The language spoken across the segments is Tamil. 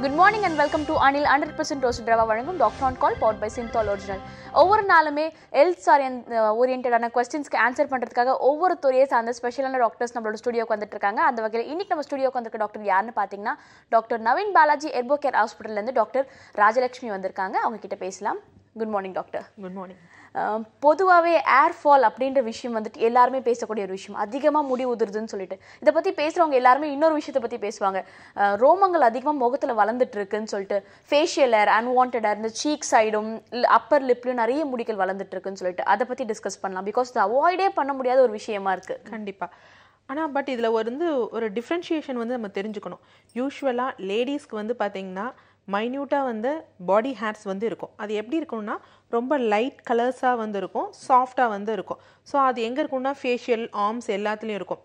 Good morning and welcome to Anil 100% roasted rava வழங்கும் doctor on call powered by Cinthol original. ஒவ்வொரு நாளுமே ஹெல்த் ஓரியன்டான கொஸ்டின்ஸ்க்கு ஆன்சர் பண்ணுறதுக்காக ஒவ்வொரு துறையை சார்ந்த ஸ்பெஷலான டாக்டர்ஸ் நம்மளோட ஸ்டுடியோக்கு வந்துட்டு இருக்காங்க. அந்த வகையில் இன்னைக்கு நம்ம ஸ்டுடியோக்கு வந்திருக்க டாக்டர் யாருன்னு பார்த்தீங்கன்னா doctor Naveen Balaji Herbo care ஹாஸ்பிட்டல்லேருந்து டாக்டர் ராஜலட்சுமி வந்திருக்காங்க. அவங்க கிட்ட பேசலாம். Good morning doctor. Good morning. பொதுவாகவே ஏர் ஃபால் அப்படின்ற விஷயம் வந்துட்டு எல்லாருமே பேசக்கூடிய ஒரு விஷயம். அதிகமாக முடி உதிருதுன்னு சொல்லிட்டு இதை பற்றி பேசுகிறவங்க எல்லாருமே இன்னொரு விஷயத்தை பற்றி பேசுவாங்க. ரோமங்கள் அதிகமாக முகத்தில் வளர்ந்துட்டு இருக்குன்னு சொல்லிட்டு, ஃபேஷியல் ஏர், அன்வான்ட் ஏர், இந்த சீக் சைடும் அப்பர் லிப்லையும் நிறைய முடிகள் வளர்ந்துட்டு இருக்குன்னு சொல்லிட்டு அதை பற்றி டிஸ்கஸ் பண்ணலாம். பிகாஸ் இது அவாய்டே பண்ண முடியாத ஒரு விஷயமா இருக்குது. கண்டிப்பாக. ஆனால் பட் இதில் ஒரு டிஃப்ரென்ஷியேஷன் நம்ம தெரிஞ்சுக்கணும். யூஸ்வலாக லேடிஸ்க்கு பார்த்தீங்கன்னா மைன்யூட்டாக பாடி ஹேர்ஸ் இருக்கும். அது எப்படி இருக்கும்னா ரொம்ப லைட் கலர்ஸாக இருக்கும், சாஃப்டாக இருக்கும். ஸோ அது எங்கே இருக்கும்னா ஃபேஷியல், ஆர்ம்ஸ் எல்லாத்துலேயும் இருக்கும்.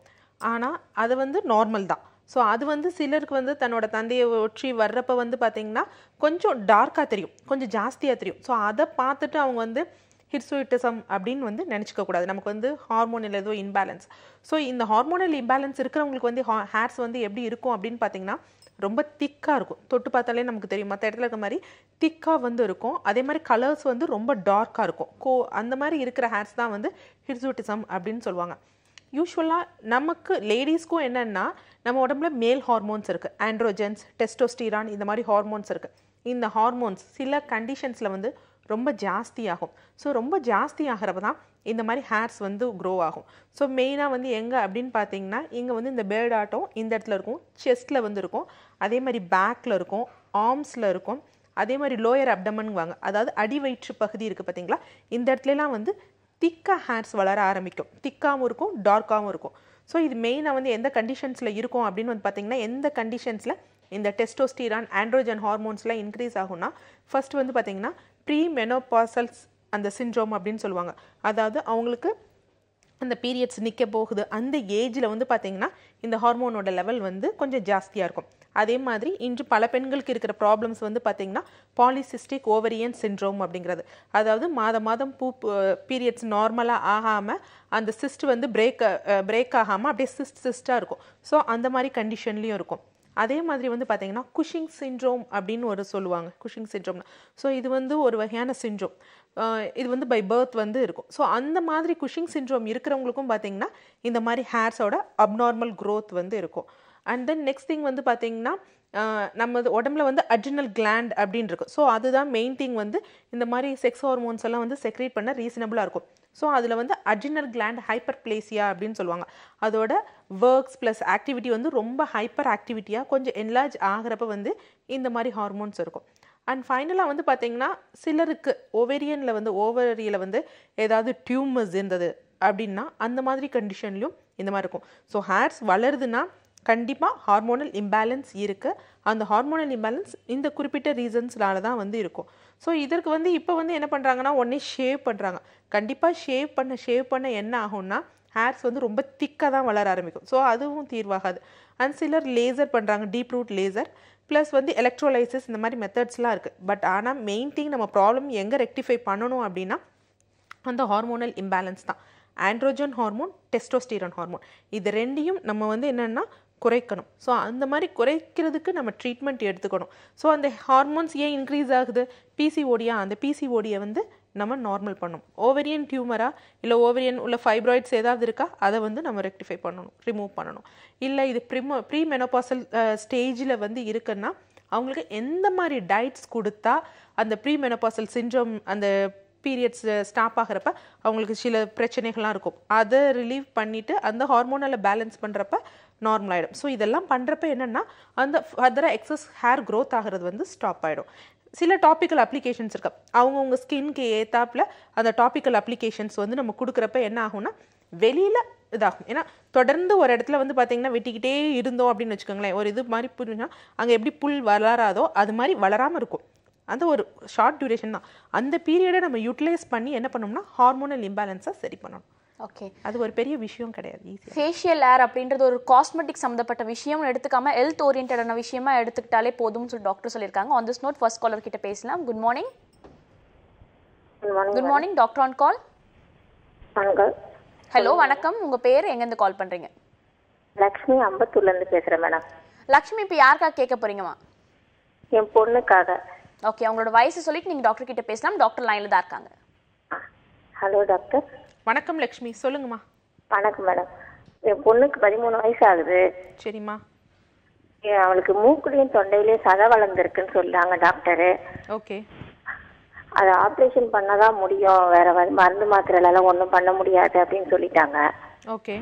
ஆனால் அது நார்மல் தான். ஸோ அது சிலருக்கு தன்னோட தந்தையை ஒற்றி வர்றப்ப பார்த்தீங்கன்னா கொஞ்சம் டார்க்காக தெரியும், கொஞ்சம் ஜாஸ்தியாக தெரியும். ஸோ அதை பார்த்துட்டு அவங்க ஹிர்சுயிட்டிசம் அப்படின்னு நினச்சிக்க கூடாது. நமக்கு ஹார்மோனில் ஏதோ இன்பேலன்ஸ். ஸோ இந்த ஹார்மோனல் இம்பேலன்ஸ் இருக்கிறவங்களுக்கு ஹேர்ஸ் எப்படி இருக்கும் அப்படின்னு பார்த்தீங்கன்னா ரொம்ப திக்காக இருக்கும். தொட்டு பார்த்தாலே நமக்கு தெரியும், மற்ற இடத்துல இருக்க மாதிரி திக்காக இருக்கும். அதே மாதிரி கலர்ஸ் ரொம்ப டார்க்காக இருக்கும். அந்த மாதிரி இருக்கிற ஹேர்ஸ் தான் ஹிர்சுயிட்டிசம் அப்படின்னு சொல்லுவாங்க. யூஸ்வலாக நமக்கு லேடிஸ்க்கும் என்னென்னா நம்ம உடம்புல மேல் ஹார்மோன்ஸ் இருக்குது, ஆண்ட்ரோஜன்ஸ், டெஸ்டோஸ்டிரான், இந்த மாதிரி ஹார்மோன்ஸ் இருக்குது. இந்த ஹார்மோன்ஸ் சில கண்டிஷன்ஸில் ரொம்ப ஜாஸ்தி ஆகும். ஸோ ரொம்ப ஜாஸ்தி ஆகிறப்ப தான் இந்த மாதிரி ஹேர்ஸ் க்ரோ ஆகும். ஸோ மெயினாக எங்கே அப்படின்னு பார்த்தீங்கன்னா இங்கே இந்த பேர்ட் ஆட்டம் இந்த இடத்துல இருக்கும், செஸ்ட்டில் இருக்கும், அதே மாதிரி பேக்கில் இருக்கும், ஆர்ம்ஸில் இருக்கும், அதே மாதிரி லோயர் அப்டமன்வாங்க, அதாவது அடி வயிற்று பகுதி இருக்குது பார்த்தீங்களா, இந்த இடத்துலலாம் திக்காக ஹேர்ஸ் வளர ஆரம்பிக்கும். திக்காகவும் இருக்கும், டார்க்காகவும் இருக்கும். ஸோ இது மெயினாக எந்த கண்டிஷன்ஸில் இருக்கும் அப்படின்னு பார்த்தீங்கன்னா, எந்த கண்டிஷன்ஸில் இந்த டெஸ்டோஸ்டிரான், ஆண்ட்ரோஜன் ஹார்மோன்ஸ்லாம் இன்க்ரீஸ் ஆகும்னா ஃபர்ஸ்ட் பார்த்தீங்கன்னா ப்ரீ மெனோபாசல்ஸ் அந்த சிண்ட்ரோம் அப்படின்னு சொல்லுவாங்க. அதாவது அவங்களுக்கு அந்த பீரியட்ஸ் நிற்க போகுது, அந்த ஏஜில் பார்த்தீங்கன்னா இந்த ஹார்மோனோட லெவல் கொஞ்சம் ஜாஸ்தியாக இருக்கும். அதே மாதிரி இன்று பல பெண்களுக்கு இருக்கிற ப்ராப்ளம்ஸ் பார்த்தீங்கன்னா பாலிசிஸ்டிக் ஓவரியன் சிண்ட்ரோம் அப்படிங்கிறது. அதாவது மாதம் பீரியட்ஸ் நார்மலாக ஆகாமல் அந்த சிஸ்ட் பிரேக் ஆகாமல் அப்படியே சிஸ்டாக இருக்கும். ஸோ அந்த மாதிரி கண்டிஷன்லேயும் இருக்கும். அதே மாதிரி பார்த்தீங்கன்னா குஷிங் சிண்ட்ரோம் அப்படின்னு சொல்லுவாங்க. குஷிங் சிண்ட்ரோம்னா ஸோ இது ஒரு வகையான சிண்ட்ரோம். இது பை பர்த் இருக்கும். ஸோ அந்த மாதிரி குஷிங் சிண்ட்ரோம் இருக்கிறவங்களுக்கும் பார்த்தீங்கன்னா இந்த மாதிரி ஹேர்ஸோட அப்நார்மல் க்ரோத் இருக்கும். அண்ட் தென் நெக்ஸ்ட் திங் பார்த்தீங்கன்னா நம்ம உடம்புல அட்ரினல் கிளாண்ட் அப்படின்னு இருக்குது. ஸோ அதுதான் மெயின் திங். இந்த மாதிரி செக்ஸ் ஹார்மோன்ஸ் எல்லாம் செக்ரேட் பண்ண ரீசனபிளாக இருக்கும். ஸோ அதில் அட்ரினல் கிளாண்ட் ஹைப்பர் பிளேசியா அப்படின்னு சொல்லுவாங்க. அதோட ஒர்க்ஸ் ப்ளஸ் ஆக்டிவிட்டி ரொம்ப ஹைப்பர் ஆக்டிவிட்டியாக கொஞ்சம் என்லார்ஜ் ஆகிறப்ப இந்த மாதிரி ஹார்மோன்ஸ் இருக்கும். அண்ட் ஃபைனலாக பார்த்தீங்கன்னா சிலருக்கு ஓவேரியனில் ஓவரியில் ஏதாவது டியூமர்ஸ் இருந்தது அப்படின்னா அந்த மாதிரி கண்டிஷன்லையும் இந்த மாதிரி இருக்கும். ஸோ ஹேர்ஸ் வளருதுன்னா கண்டிப்பாக ஹார்மோனல் இம்பேலன்ஸ் இருக்குது. அந்த ஹார்மோனல் இம்பேலன்ஸ் இந்த குறிப்பிட்ட ரீசன்ஸ்னால தான் இருக்கும். ஸோ இதற்கு இப்போ என்ன பண்ணுறாங்கன்னா உடனே ஷேவ் பண்ணுறாங்க. கண்டிப்பாக ஷேவ் பண்ண என்ன ஆகும்னா ஹேர்ஸ் ரொம்ப திக்காக தான் வளர ஆரம்பிக்கும். ஸோ அதுவும் தீர்வாகாது. அண்ட் சிலர் லேசர் பண்ணுறாங்க, deep root laser plus electrolysis, இந்த மாதிரி மெத்தட்ஸ்லாம் இருக்குது. பட் ஆனால் மெயின் திங் நம்ம ப்ராப்ளம் எங்கே ரெக்டிஃபை பண்ணணும் அப்படின்னா அந்த ஹார்மோனல் இம்பேலன்ஸ் தான். ஆண்ட்ரோஜன் ஹார்மோன், டெஸ்டோஸ்டிரான் ஹார்மோன், இது ரெண்டையும் நம்ம என்னென்னா குறைக்கணும். ஸோ அந்த மாதிரி குறைக்கிறதுக்கு நம்ம ட்ரீட்மெண்ட் எடுத்துக்கணும். ஸோ அந்த ஹார்மோன்ஸ் ஏன் இன்க்ரீஸ் ஆகுது, பிசிஓடியா, அந்த பிசிஓடியை நம்ம நார்மல் பண்ணணும். ஓவரியன் டியூமரா இல்லை ஓவரியன் உள்ள ஃபைப்ராய்ட்ஸ் ஏதாவது இருக்கா, அதை நம்ம ரெக்டிஃபை பண்ணணும், ரிமூவ் பண்ணணும். இல்லை இது ப்ரீ மெனோபாசல் ஸ்டேஜில் இருக்குன்னா அவங்களுக்கு எந்த மாதிரி டயட்ஸ் கொடுத்தா அந்த ப்ரீ மெனோபாசல் சிண்ட்ரோம், அந்த பீரியட்ஸ் ஸ்டாப் ஆகிறப்ப அவங்களுக்கு சில பிரச்சனைகள்லாம் இருக்கும், அதை ரிலீவ் பண்ணிவிட்டு அந்த ஹார்மோனில் பேலன்ஸ் பண்ணுறப்ப நார்மல் ஆகிடும். ஸோ இதெல்லாம் பண்ணுறப்ப என்னென்னா அந்த ஃபர்தராக எக்ஸஸ் ஹேர் க்ரோத் ஆகிறது ஸ்டாப் ஆகிடும். சில டாப்பிக்கல் அப்ளிகேஷன்ஸ் இருக்கு, அவங்கவுங்க ஸ்கின்க்கு ஏத்தாப்பில் அந்த டாப்பிக்கல் அப்ளிகேஷன்ஸ் நம்ம கொடுக்குறப்ப என்ன ஆகும்னா வெளியில் இதாகும். ஏன்னா தொடர்ந்து ஒரு இடத்துல பார்த்தீங்கன்னா வெட்டிக்கிட்டே இருந்தோம் அப்படின்னு வச்சுக்கோங்களேன், ஒரு இது மாதிரி புரிஞ்சுன்னா அங்கே எப்படி புல் வளராதோ அது மாதிரி வளராமல் இருக்கும். அந்த ஒரு ஷார்ட் டியூரேஷன் தான். அந்த பீரியடை நம்ம யூட்டிலைஸ் பண்ணி என்ன பண்ணோம்னா ஹார்மோனல் இம்பேலன்ஸை சரி பண்ணணும். ஓகே, அது ஒரு பெரிய விஷயம் கிடையாது. ஈஸி. ஃபேஷியல் ஏர் அப்படின்றது ஒரு காஸ்மெட்டிக் சம்மந்தப்பட்ட விஷயம் எடுத்துக்காம ஹெல்த் ஓரியன்டான விஷயமா எடுத்துக்கிட்டாலே போதும்னு சொல்லி டாக்டர் சொல்லியிருக்காங்க. On this note first caller கிட்ட பேசலாம். Good morning. Good morning doctor on call. Hello வணக்கம், உங்க பேர் எங்கேருந்து கால் பண்றீங்க? லக்ஷ்மி, அம்பத்தூர்ல இருந்து பேசுறேன் மேடம். லக்ஷ்மி, இப்போ யாருக்கா கேட்க போறீங்கம்மா? என் பொண்ணுக்காக. ஓகே, உங்களோட வயசு சொல்லிட்டு நீங்க டாக்டர் கிட்ட பேசலாம். டாக்டர் லைன்ல தான் இருக்காங்க. Hello doctor. வணக்கம் லக்ஷ்மி, சொல்லுங்கம்மா. வணக்கம் மேடம். என் பொண்ணுக்கு 13 வயசு ஆகுது. சரிம்மா. அவளுக்கு மூக்குலையும் தொண்டையிலையும் சதை வளர்ந்துருக்குன்னு சொல்றாங்க டாக்டரு. ஓகே. அதை ஆப்ரேஷன் பண்ணதான் முடியும், வேற மருந்து மாத்திரைலாம் ஒன்றும் பண்ண முடியாது அப்படின்னு சொல்லிட்டாங்க. ஓகே.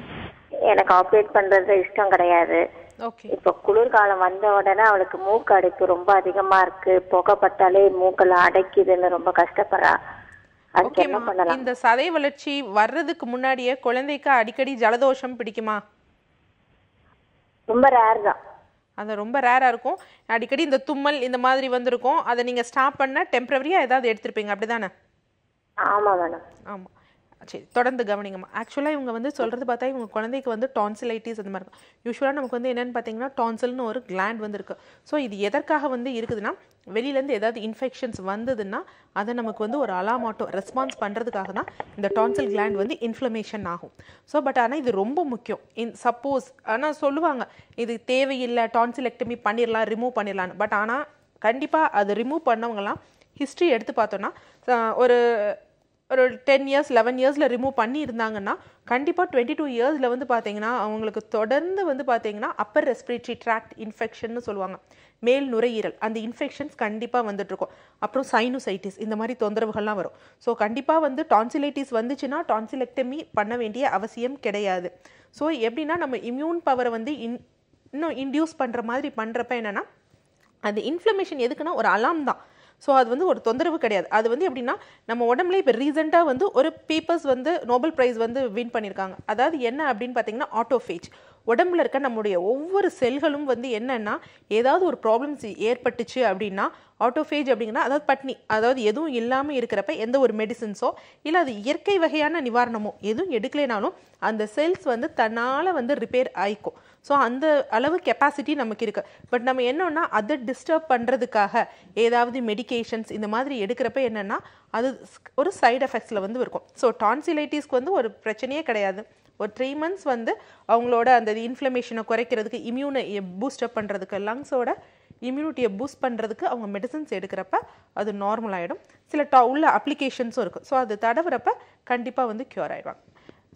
எனக்கு ஆப்ரேட் பண்றது இஷ்டம் கிடையாது. ஓகே. இப்ப குளிர்காலம் வந்த உடனே அவளுக்கு மூக்கு அடைப்பு ரொம்ப அதிகமா இருக்கு, புகைப்பட்டாலே மூக்கெல்லாம் அடைக்குதுன்னு ரொம்ப கஷ்டப்படுறா. அதுக்கு என்ன பண்ணலாம்? இந்த சதை வளர்ச்சி வர்றதுக்கு முன்னாடியே குழந்தைக்கு அடிக்கடி ஜலதோஷம் பிடிக்குமா? ரொம்ப ரேர் தான். அது ரொம்ப ரேரா இருக்கும். அடிக்கடி இந்த தும்மல் இந்த மாதிரி வந்திருக்கும். அதை நீங்க ஸ்டாப் பண்ண டெம்பரரியா ஏதாவது எடுத்திருப்பீங்க, அப்படிதானே? ஆமா மேடம். ஆமா. சரி, தொடர்ந்து கவனிங்கம்மா. ஆக்சுவலாக இவங்க வந்து சொல்கிறது பார்த்தா இவங்க குழந்தைக்கு வந்து டான்சிலைட்டிஸ் அந்த மாதிரி இருக்கும். யூஸ்வலாக நமக்கு வந்து என்னென்னு பார்த்தீங்கன்னா டான்சில்னு ஒரு கிளாண்ட் வந்து இருக்குது. ஸோ இது எதற்காக வந்து இருக்குதுன்னா, வெளியிலேருந்து ஏதாவது இன்ஃபெக்ஷன்ஸ் வந்ததுன்னா அதை நமக்கு வந்து ஒரு அலாமாட்டோ ரெஸ்பான்ஸ் பண்ணுறதுக்காக தான் இந்த டான்சில் கிளாண்ட் வந்து இன்ஃப்ளமேஷன் ஆகும். ஸோ பட் ஆனால் இது ரொம்ப முக்கியம். சப்போஸ் ஆனால் சொல்லுவாங்க இது தேவையில்லை, டான்சிலெக்டமி பண்ணிடலாம், ரிமூவ் பண்ணிடலான்னு. பட் ஆனால் கண்டிப்பாக அது ரிமூவ் பண்ணவங்கலாம் ஹிஸ்ட்ரி எடுத்து பார்த்தோன்னா ஒரு 10 இயர்ஸ் 11 இயர்ஸில் ரிமூவ் பண்ணியிருந்தாங்கன்னா கண்டிப்பாக 22 இயர்ஸில் வந்து பார்த்தீங்கன்னா அவங்களுக்கு தொடர்ந்து வந்து பார்த்தீங்கன்னா அப்பர் ரெஸ்பிரேட்டரி ட்ராக்ட் இன்ஃபெக்ஷன்னு சொல்லுவாங்க, மேல் நுரையீரல், அந்த இன்ஃபெக்ஷன்ஸ் கண்டிப்பாக வந்துட்டுருக்கும். அப்புறம் சைனோசைட்டிஸ் இந்த மாதிரி தொந்தரவுகள்லாம் வரும். ஸோ கண்டிப்பாக வந்து டான்சிலைட்டிஸ் வந்துச்சுன்னா டான்சிலெக்டமி பண்ண வேண்டிய அவசியம் கிடையாது. ஸோ எப்படின்னா நம்ம இம்யூன் பவரை வந்து இன்னும் இன்டியூஸ் பண்ணுற மாதிரி பண்ணுறப்ப என்னென்னா அது இன்ஃப்ளமேஷன் எதுக்குன்னா ஒரு அலாம் தான். ஸோ அது வந்து ஒரு தொந்தரவு கிடையாது. அது வந்து எப்படின்னா நம்ம உடம்புல இப்போ ரீசெண்டாக வந்து ஒரு பீப்பர்ஸ் வந்து நோபல் ப்ரைஸ் வந்து வின் பண்ணியிருக்காங்க. அதாவது என்ன அப்படின்னு பார்த்தீங்கன்னா ஆட்டோஃபேஜ். உடம்புல இருக்க நம்முடைய ஒவ்வொரு செல்களும் வந்து என்னென்னா ஏதாவது ஒரு ப்ராப்ளம்ஸ் ஏற்பட்டுச்சு அப்படின்னா ஆட்டோஃபேஜ் அப்படிங்கன்னா அதாவது பட்னி, அதாவது எதுவும் இல்லாமல் இருக்கிறப்ப எந்த ஒரு மெடிசின்ஸோ இல்லை அது இயற்கை வகையான நிவாரணமோ எதுவும் எடுக்கலைனாலும் அந்த செல்ஸ் வந்து தன்னால் வந்து ரிப்பேர் ஆயிக்கும். ஸோ அந்த அளவு கெப்பாசிட்டி நமக்கு இருக்குது. பட் நம்ம என்னன்னா அதை டிஸ்டர்ப் பண்ணுறதுக்காக ஏதாவது மெடிகேஷன்ஸ் இந்த மாதிரி எடுக்கிறப்ப என்னென்னா அது ஒரு சைடு எஃபெக்ட்ஸில் வந்து இருக்கும். ஸோ டான்சிலைட்டிஸ்க்கு வந்து ஒரு பிரச்சனையே கிடையாது. ஒரு 3 மந்த்ஸ் வந்து அவங்களோட அந்த இன்ஃப்ளமேஷனை குறைக்கிறதுக்கு, இம்யூனை பூஸ்டப் பண்ணுறதுக்கு, லங்ஸோட இம்யூனிட்டியை பூஸ்ட் பண்ணுறதுக்கு அவங்க மெடிசன்ஸ் எடுக்கிறப்ப அது நார்மல் ஆகிடும். சில உள்ள அப்ளிகேஷன்ஸும் இருக்குது. ஸோ அது தடவுறப்ப கண்டிப்பாக வந்து க்யூர் ஆகிடுவாங்க.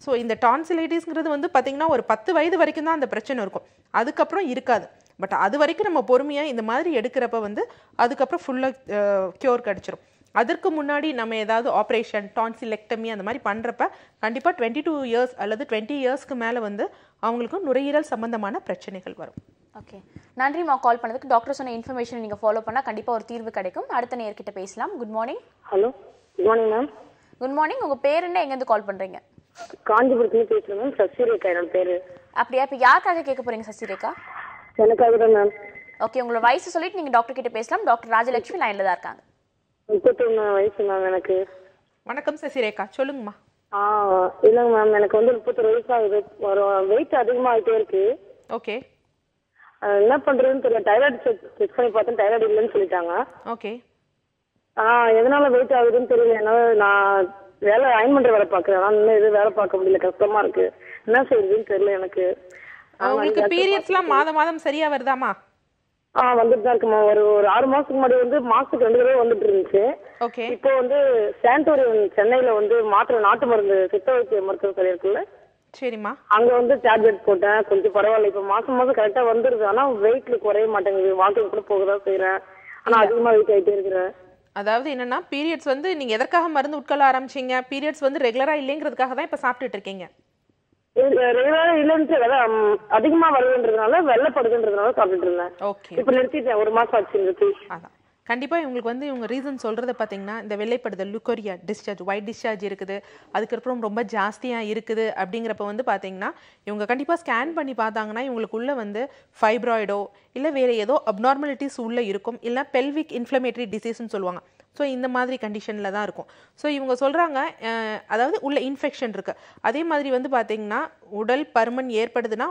ஸோ இந்த டான்சிலைட்டிஸ்ங்கிறது வந்து பார்த்திங்கன்னா ஒரு 10 வயது வரைக்கும் தான் அந்த பிரச்சனை இருக்கும், அதுக்கப்புறம் இருக்காது. பட் அது வரைக்கும் நம்ம பொறுமையாக இந்த மாதிரி எடுக்கிறப்ப வந்து அதுக்கப்புறம் ஃபுல்லாக க்யூர் கிடச்சிரும். அதற்கு முன்னாடி நம்ம ஏதாவது ஆப்ரேஷன் டான்சிலெக்டமி அந்த மாதிரி பண்ணுறப்ப கண்டிப்பாக 22 இயர்ஸ் அல்லது 20 இயர்ஸ்க்கு மேலே வந்து அவங்களுக்கு நுரையீரல் சம்பந்தமான பிரச்சனைகள் வரும். ஓகே, நன்றிம்மா கால் பண்ணதுக்கு. டாக்டர் சொன்ன இன்ஃபர்மேஷன் நீங்கள் ஃபாலோ பண்ணால் கண்டிப்பாக ஒரு தீர்வு கிடைக்கும். அடுத்த நேர்கிட்ட பேசலாம். Good morning. Hello, good morning ma'am. Good morning. உங்கள் பேர் என்ன, எங்கேருந்து கால் பண்ணுறீங்க? காஞ்சிபுரத்துலேருந்து பேசுகிறேன் மேம். சசிரேகா என்னோட பேர். அப்படியா? இப்போ யாருக்காக கேட்க போகிறீங்க சசிரேகா? எனக்காக தான் மேம். ஓகே, உங்களோட வயசு சொல்லிட்டு நீங்கள் டாக்டர் கிட்ட பேசலாம். டாக்டர் ராஜலட்சுமி லைனில் தான் இருக்காங்க. 31 வயசு மேம் எனக்கு. வணக்கம் சசிரேகா, சொல்லுங்கம்மா. இல்லைங்க மேம், எனக்கு வந்து 31 வயசு ஆகுது. ஒரு வெயிட் அதிகமாகிட்டே இருக்கு. ஓகே. என்ன பண்றதுன்னு தெரியல. தைராய்டு செக் பண்ணி பார்த்தேன், தைராய்டு இல்லைன்னு சொல்லிட்டாங்க. ஓகே. எதனால வெயிட் ஆகுதுன்னு தெரியல. என்னால நான் வேலை அயன் பண்ற வேலை பார்க்குறேன், ஆனால் இன்னும் எதுவும் வேலை பார்க்க முடியல, கஷ்டமா இருக்கு. என்ன செய்யுதுன்னு தெரியல எனக்கு. உங்களுக்கு பீரியட்ஸ்லாம் மாதம் சரியா வருதாமா? வந்துட்டு தான் இருக்குமா. ஒரு 6 மாசத்துக்கு முன்னாடி வந்து மாசத்துக்கு 2 தடவை வந்துட்டு இருந்துச்சு. ஓகே. இப்போ வந்து சாண்டோரியம் சென்னையில வந்து மாத்திரை நாட்டு மருந்து சித்த வைத்திய மருத்துவமனை இருக்குல்ல, சரிம்மா, அங்க வந்து டேப்லெட் போட்டேன், கொஞ்சம் பரவாயில்ல. இப்ப மாசம் கரெக்டா வந்துருது. ஆனா வெயிட்ல குறைய மாட்டேங்குது. வாக்கிங் கூட போகதான் செய்யறேன், ஆனா அதிகமா வெயிட் ஆயிட்டே இருக்கிறேன். அதாவது என்னன்னா பீரியட்ஸ் வந்து நீங்க எதற்காக மருந்து உட்கொள்ள ஆரம்பிச்சீங்க? பீரியட்ஸ் வந்து ரெகுலரா இல்லைங்கிறதுக்காக தான் இப்ப சாப்பிட்டுட்டு இருக்கீங்க. ரெகுலரா இல்லைன்னு அதிகமா வருதுன்றதுனால வெள்ளப்படுதுன்றதுனால சாப்பிட்டுட்டு இருந்தேன். ஓகே. இப்ப நிறுத்திட்டேன், 1 மாசம் ஆச்சு நிறுத்தி. அதான் கண்டிப்பாக இவங்களுக்கு வந்து இவங்க ரீசன் சொல்கிறத பார்த்தீங்கன்னா இந்த வெள்ளைப்படுதல், லுக்கோரியா டிஸ்சார்ஜ், ஒயிட் டிஸ்சார்ஜ் இருக்குது, அதுக்கப்புறம் ரொம்ப ஜாஸ்தியாக இருக்குது. அப்படிங்கிறப்ப வந்து பார்த்தீங்கன்னா இவங்க கண்டிப்பாக ஸ்கேன் பண்ணி பார்த்தாங்கன்னா இவங்களுக்குள்ளே வந்து ஃபைப்ராய்டோ இல்லை வேறு ஏதோ அப்நார்மலிட்டிஸ் உள்ளே இருக்கும், இல்லை பெல்விக் இன்ஃப்ளமேட்டரி டிசீஸ்ன்னு சொல்லுவாங்க. ஸோ இந்த மாதிரி கண்டிஷனில் தான் இருக்கும். ஸோ இவங்க சொல்கிறாங்க அதாவது உள்ள இன்ஃபெக்ஷன் இருக்குது. அதே மாதிரி வந்து பார்த்திங்கன்னா உடல் பருமன் ஏற்படுதுன்னா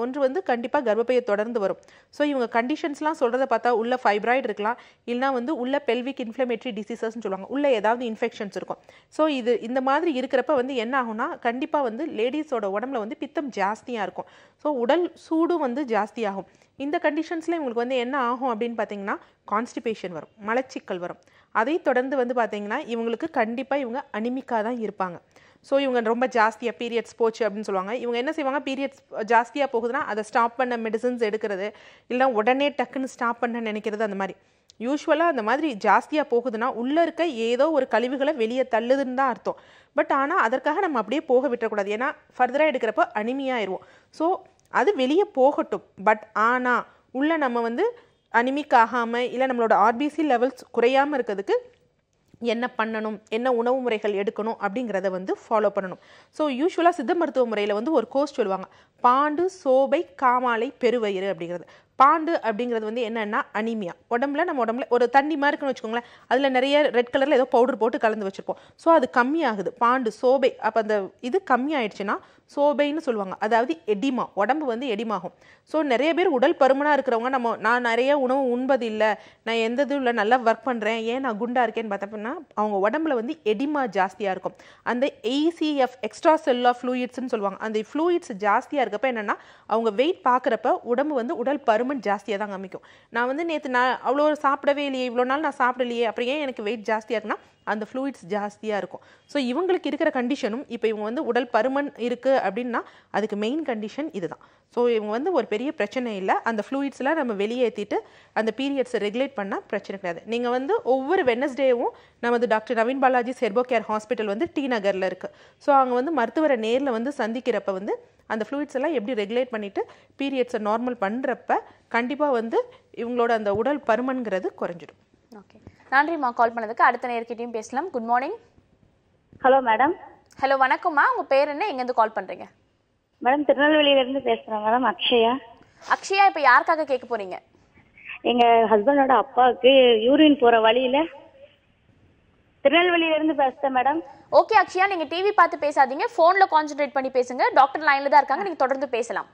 ஒன்று வந்து கண்டிப்பாக கர்ப்பப்பையை தொடர்ந்து வரும். ஸோ இவங்க கண்டிஷன்ஸ்லாம் சொல்கிறத பார்த்தா உள்ள ஃபைப்ராய்டு இருக்கலாம், இல்லைனா வந்து உள்ள பெல்விக் இன்ஃப்ளமேட்டரி டிசீசஸ்ன்னு சொல்லுவாங்க, உள்ள ஏதாவது இன்ஃபெக்ஷன்ஸ் இருக்கும். ஸோ இந்த மாதிரி இருக்கிறப்ப வந்து என்ன ஆகும்னா கண்டிப்பாக வந்து லேடிஸோட உடம்புல வந்து பித்தம் ஜாஸ்தியாக இருக்கும். ஸோ உடல் சூடும் வந்து ஜாஸ்தியாகும். இந்த கண்டிஷன்ஸில் இவங்களுக்கு வந்து என்ன ஆகும் அப்படின்னு பார்த்தீங்கன்னா கான்ஸ்டிபேஷன் வரும், மலச்சிக்கல் வரும். அதை தொடர்ந்து வந்து பார்த்தீங்கன்னா இவங்களுக்கு கண்டிப்பாக இவங்க அனிமிக்காக தான் இருப்பாங்க. ஸோ இவங்க ரொம்ப ஜாஸ்தியாக பீரியட்ஸ் போச்சு அப்படின்னு சொல்லுவாங்க. இவங்க என்ன செய்வாங்க, பீரியட்ஸ் ஜாஸ்தியாக போகுதுன்னா அதை ஸ்டாப் பண்ண மெடிசன்ஸ் எடுக்கிறது, இல்லை உடனே டக்குன்னு ஸ்டாப் பண்ண நினைக்கிறது. அந்த மாதிரி யூஸ்வலாக அந்த மாதிரி ஜாஸ்தியாக போகுதுன்னா உள்ளே இருக்க ஏதோ ஒரு கழிவுகளை வெளியே தள்ளுதுன்னு தான் அர்த்தம். பட் ஆனால் அதற்காக நம்ம அப்படியே போக விட்டுறக்கூடாது, ஏன்னா ஃபர்தராக எடுக்கிறப்ப அனிமியாயிருவோம். ஸோ அது வெளியே போகட்டும். பட் ஆனால் உள்ளே நம்ம வந்து அனிமிக் ஆகாமல் இல்லை நம்மளோட ஆர்பிசி லெவல்ஸ் குறையாமல் இருக்கிறதுக்கு என்ன பண்ணணும், என்ன உணவு முறைகள் எடுக்கணும் அப்படிங்கிறத வந்து ஃபாலோ பண்ணணும். ஸோ யூஸ்வலாக சித்த மருத்துவ முறையில் வந்து ஒரு கோர்ஸ் சொல்லுவாங்க, பாண்டு சோபை காமாலை பெருவயிறு அப்படிங்கிறது. பாண்டு அப்படிங்கிறது வந்து என்னன்னா அனிமியா, நம்ம உடம்புல ஒரு தண்ணி மாதிரி இருக்குன்னு வச்சுக்கோங்களேன், அதில் நிறைய ரெட் கலரில் ஏதோ பவுடர் போட்டு கலந்து வச்சுருப்போம். ஸோ அது கம்மியாகுது, பாண்டு சோபை. அப்போ அந்த இது கம்மியாயிடுச்சுன்னா சோபைன்னு சொல்லுவாங்க, அதாவது எடிமா, உடம்பு வந்து எடிமாகும். ஸோ நிறைய பேர் உடல் பருமனாக இருக்கிறவங்க நான் நிறைய உணவு உண்பது இல்லை, நான் எந்த இதுவும் இல்லை, நல்லா ஒர்க் பண்ணுறேன், ஏன் நான் குண்டாக இருக்கேன்னு பார்த்தப்பன்னா அவங்க உடம்புல வந்து எடிமா ஜாஸ்தியாக இருக்கும். அந்த ஏசிஎஃப் எக்ஸ்ட்ரா செல்லுலார் ஃப்ளூயிட்ஸ்ன்னு சொல்லுவாங்க, அந்த ஃப்ளூயிட்ஸ் ஜாஸ்தியாக இருக்கப்ப என்னென்னா அவங்க வெயிட் பார்க்குறப்ப உடம்பு வந்து உடல் பருமன் ஜாஸ்தியாக தான் காமிக்கும். நான் வந்து நேற்று நான் அவ்வளோ சாப்பிடவே இல்லையே, இவ்வளோ நாள் நான் சாப்பிடலையே, அப்புறம் ஏன் எனக்கு வெயிட் ஜாஸ்தியாக இருக்குன்னா அந்த ஃப்ளூயிட்ஸ் ஜாஸ்தியாக இருக்கும். ஸோ இவங்களுக்கு இருக்கிற கண்டிஷனும் இப்போ இவங்க வந்து உடல் பருமன் இருக்குது அப்படின்னா அதுக்கு மெயின் கண்டிஷன் இதுதான். ஸோ இவங்க வந்து ஒரு பெரிய பிரச்சனை இல்லை, அந்த ஃப்ளூயிட்ஸ்லாம் நம்ம வெளியேற்றிட்டு அந்த பீரியட்ஸை ரெகுலேட் பண்ணால் பிரச்சனை கிடையாது. நீங்கள் வந்து ஒவ்வொரு வெட்னஸ்டேவும் நமது doctor Naveen Balaji Herbo care hospital வந்து டி நகரில் இருக்குது. ஸோ அங்கே வந்து மருத்துவரை நேரில் வந்து சந்திக்கிறப்ப வந்து அந்த ஃப்ளூயிட்ஸ் எல்லாம் எப்படி ரெகுலேட் பண்ணிவிட்டு பீரியட்ஸை நார்மல் பண்ணுறப்ப கண்டிப்பாக வந்து இவங்களோட அந்த உடல் பருமன்கிறது குறைஞ்சிடும். ஓகே, நன்றிம்மா கால் பண்ணதுக்கு. அடுத்த நேர்கிட்டையும் பேசலாம். Good morning. Hello madam. Hello, வணக்கம்மா. உங்கள் பேர் என்ன, எங்கேருந்து கால் பண்ணுறீங்க? மேடம் திருநெல்வேலியிலேருந்து பேசுகிறேன் மேடம். அக்ஷயா. அக்ஷயா, இப்போ யாருக்காக கேட்க போகிறீங்க? எங்கள் ஹஸ்பண்டோட அப்பாவுக்கு யூரின் போகிற வழியில் திருநெல்வேலியிலேருந்து பேசுகிறேன் மேடம். ஓகே அக்ஷயா, நீங்கள் டிவி பார்த்து பேசாதீங்க, ஃபோனில் கான்சென்ட்ரேட் பண்ணி பேசுங்க. டாக்டர் லைனில் தான் இருக்காங்க, நீங்கள் தொடர்ந்து பேசலாம்.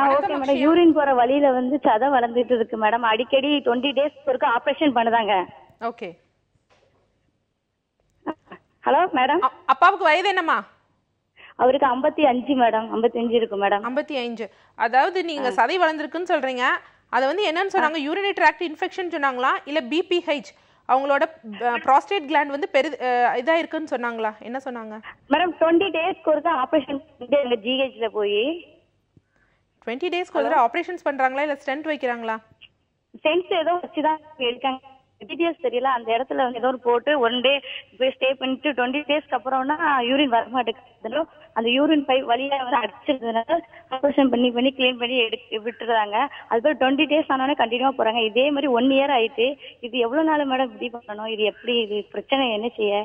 Okay madam. யூரின் போற வழியில வந்து சதை வளர்ந்துட்டு இருக்கு மேடம். அடிக்கடி 20 days ஒருக்க ஆபரேஷன் பண்ணுதாங்க. ஓகே. Hello madam. அப்பாவுக்கு வயது என்னம்மா? அவருக்கு 55 மேடம். 55 இருக்கு மேடம். 55. அதாவது நீங்க சதை வளர்ந்துருக்குன்னு சொல்றீங்க, அதை வந்து என்னன்னு சொன்னாங்க, யூரினரி ட்ராக்ட் இன்ஃபெக்ஷன் சொன்னாங்களா இல்ல பிபிஹெச் அவங்களோட ப்ராஸ்டேட் கிளாண்ட் வந்து இதா இருக்குன்னு சொன்னாங்களா, என்ன சொன்னாங்க மேடம்? 20 days ஒருக்க ஆபரேஷன் பண்ணிட்டு ஜிஹெச்ல போய் 20 days ஒரு ஆபரேஷன்ஸ் பண்றாங்களா இல்ல ஸ்டென்ட் வைக்கிறாங்களா? ஸ்டென்ட் ஏதோ வச்சுதான் எடுக்காங்க, டீடைல்ஸ் தெரியல. அந்த இடத்துல வந்து ஏதோ போட்டு 1 day போய் ஸ்டே பண்ணிட்டு 20 daysக்கு அப்புறம்னா யூரின் வர மாட்டேங்குது. அந்த யூரின் பைப் வழியா வந்து அடிச்சிருந்ததுனால ஆபரேஷன் பண்ணி கிளீன் பண்ணி விட்டுறாங்க. அதுக்கப்புறம் 20 days ஆனோடனே கண்டினியூவா போறாங்க. இதே மாதிரி 1 year ஆயிட்டு. இது எவ்வளவு நாள் மேடம் இப்படி பண்ணணும்? இது எப்படி, இது பிரச்சனை என்ன செய்ய?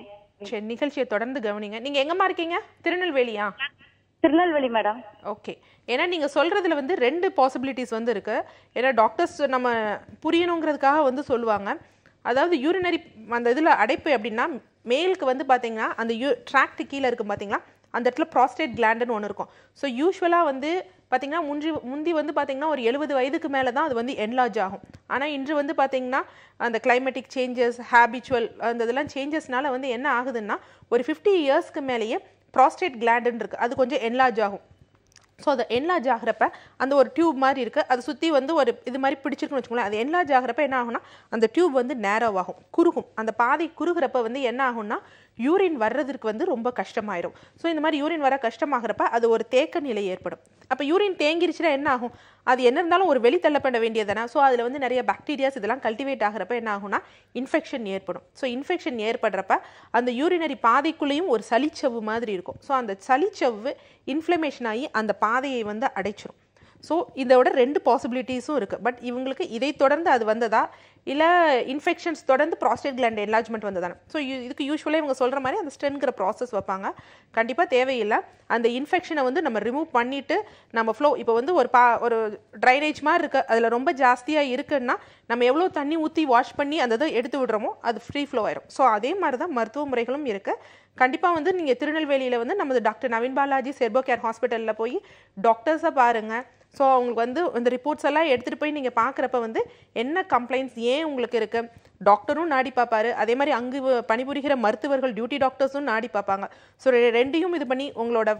சரி, நிகழ்ச்சியை தொடர்ந்து கவனிங்க. நீங்க எங்கம்மா இருக்கீங்க? திருநெல்வேலியா? திருநெல்வேலி மேடம். ஓகே. ஏன்னா நீங்கள் சொல்கிறதுல வந்து 2 பாசிபிலிட்டிஸ் வந்து இருக்குது. ஏன்னா டாக்டர்ஸ் நம்ம புரியணுங்கிறதுக்காக வந்து சொல்லுவாங்க. அதாவது யூரினரி அந்த இதில் அடைப்பு அப்படின்னா மேலுக்கு வந்து பார்த்தீங்கன்னா அந்த ட்ராக்ட் கீழே இருக்கும் பார்த்தீங்களா, அந்த இடத்துல ப்ராஸ்டேட் கிளாண்டுன்னு ஒன்று இருக்கும். ஸோ யூஸ்வலாக வந்து பார்த்தீங்கன்னா முந்தி வந்து பார்த்தீங்கன்னா ஒரு 70 வயதுக்கு மேலே தான் அது வந்து என்லார்ஜ் ஆகும். ஆனால் இன்று வந்து பார்த்தீங்கன்னா அந்த கிளைமேட்டிக் சேஞ்சஸ், ஹேபிச்சுவல் அந்த இதெல்லாம் சேஞ்சஸ்னால வந்து என்ன ஆகுதுன்னா ஒரு 50 yearsக்கு மேலேயே ப்ராஸ்டேட் கிளாண்டுன்னு இருக்குது, அது கொஞ்சம் என்லார்ஜ் ஆகும். ஸோ அது என்லார்ஜ் ஆகிறப்ப அந்த ஒரு டியூப் மாதிரி இருக்குது, அது சுற்றி வந்து ஒரு இது மாதிரி பிடிச்சிருக்குன்னு வச்சுக்கோங்களேன். அது என்லார்ஜ் ஆகிறப்ப என்ன ஆகும்னா அந்த டியூப் வந்து நேரோவ் ஆகும், குறுகும். அந்த பாதை குறுகிறப்ப வந்து என்ன ஆகும்னா யூரின் வர்றதுக்கு வந்து ரொம்ப கஷ்டமாயிடும். ஸோ இந்த மாதிரி யூரின் வர கஷ்டமாகிறப்ப அது ஒரு தேக்க நிலை ஏற்படும். அப்போ யூரின் தேங்கிருச்சுன்னா என்ன ஆகும், அது என்ன இருந்தாலும் ஒரு வெளி தள்ளப்பட வேண்டியதுதானே. ஸோ அதில் வந்து நிறைய பாக்டீரியாஸ் இதெல்லாம் கல்டிவேட் ஆகிறப்ப என்ன ஆகும்னா இன்ஃபெக்ஷன் ஏற்படும். ஸோ இன்ஃபெக்ஷன் ஏற்படுறப்ப அந்த யூரினரி பாதைக்குள்ளேயும் ஒரு சளிச்சவ்வு மாதிரி இருக்கும். ஸோ அந்த சளிச்சவ்வு இன்ஃப்ளமேஷன் ஆகி அந்த பாதையை வந்து அடைச்சிரும். ஸோ இதோட 2 பாசிபிலிட்டிஸும் இருக்குது. பட் இவங்களுக்கு இதை தொடர்ந்து அது வந்ததா இல்லை இன்ஃபெக்ஷன்ஸ் தொடர்ந்து ப்ராஸ்டேட் கிளாண்ட் என்லார்ஜ்மெண்ட் வந்ததானே. ஸோ இதுக்கு யூஸ்வலாக இவங்க சொல்கிற மாதிரி அந்த ஸ்டென்கிற ப்ராசஸ் வைப்பாங்க. கண்டிப்பாக தேவையில்லை. அந்த இன்ஃபெக்ஷனை வந்து நம்ம ரிமூவ் பண்ணிவிட்டு நம்ம ஃப்ளோ இப்போ வந்து ஒரு ட்ரைனேஜ் மாதிரி இருக்குது, அதில் ரொம்ப ஜாஸ்தியாக இருக்குன்னா நம்ம எவ்வளோ தண்ணி ஊற்றி வாஷ் பண்ணி அந்த இதை எடுத்து விடுறோமோ அது ஃப்ரீ ஃப்ளோ ஆயிரும். ஸோ அதே மாதிரி தான் மருத்துவ முறைகளும் இருக்குது. கண்டிப்பாக வந்து நீங்கள் திருநெல்வேலியில் வந்து நமது doctor Naveen Balaji Herbo care ஹாஸ்பிட்டலில் போய் டாக்டர்ஸை பாருங்கள். ஸோ அவங்களுக்கு வந்து இந்த ரிப்போர்ட்ஸ் எல்லாம் எடுத்துகிட்டு போய் நீங்கள் பார்க்குறப்ப வந்து என்ன கம்ப்ளைண்ட்ஸ் ஏன் உங்களுக்கு இருக்குது, டாக்டரும் நாடி பார்ப்பாரு. அதே மாதிரி அங்கு பணிபுரிகிற மருத்துவர்கள் டியூட்டி டாக்டர்ஸும் நாடி பார்ப்பாங்க. ஸோ ரெண்டையும் இது பண்ணி உங்களோட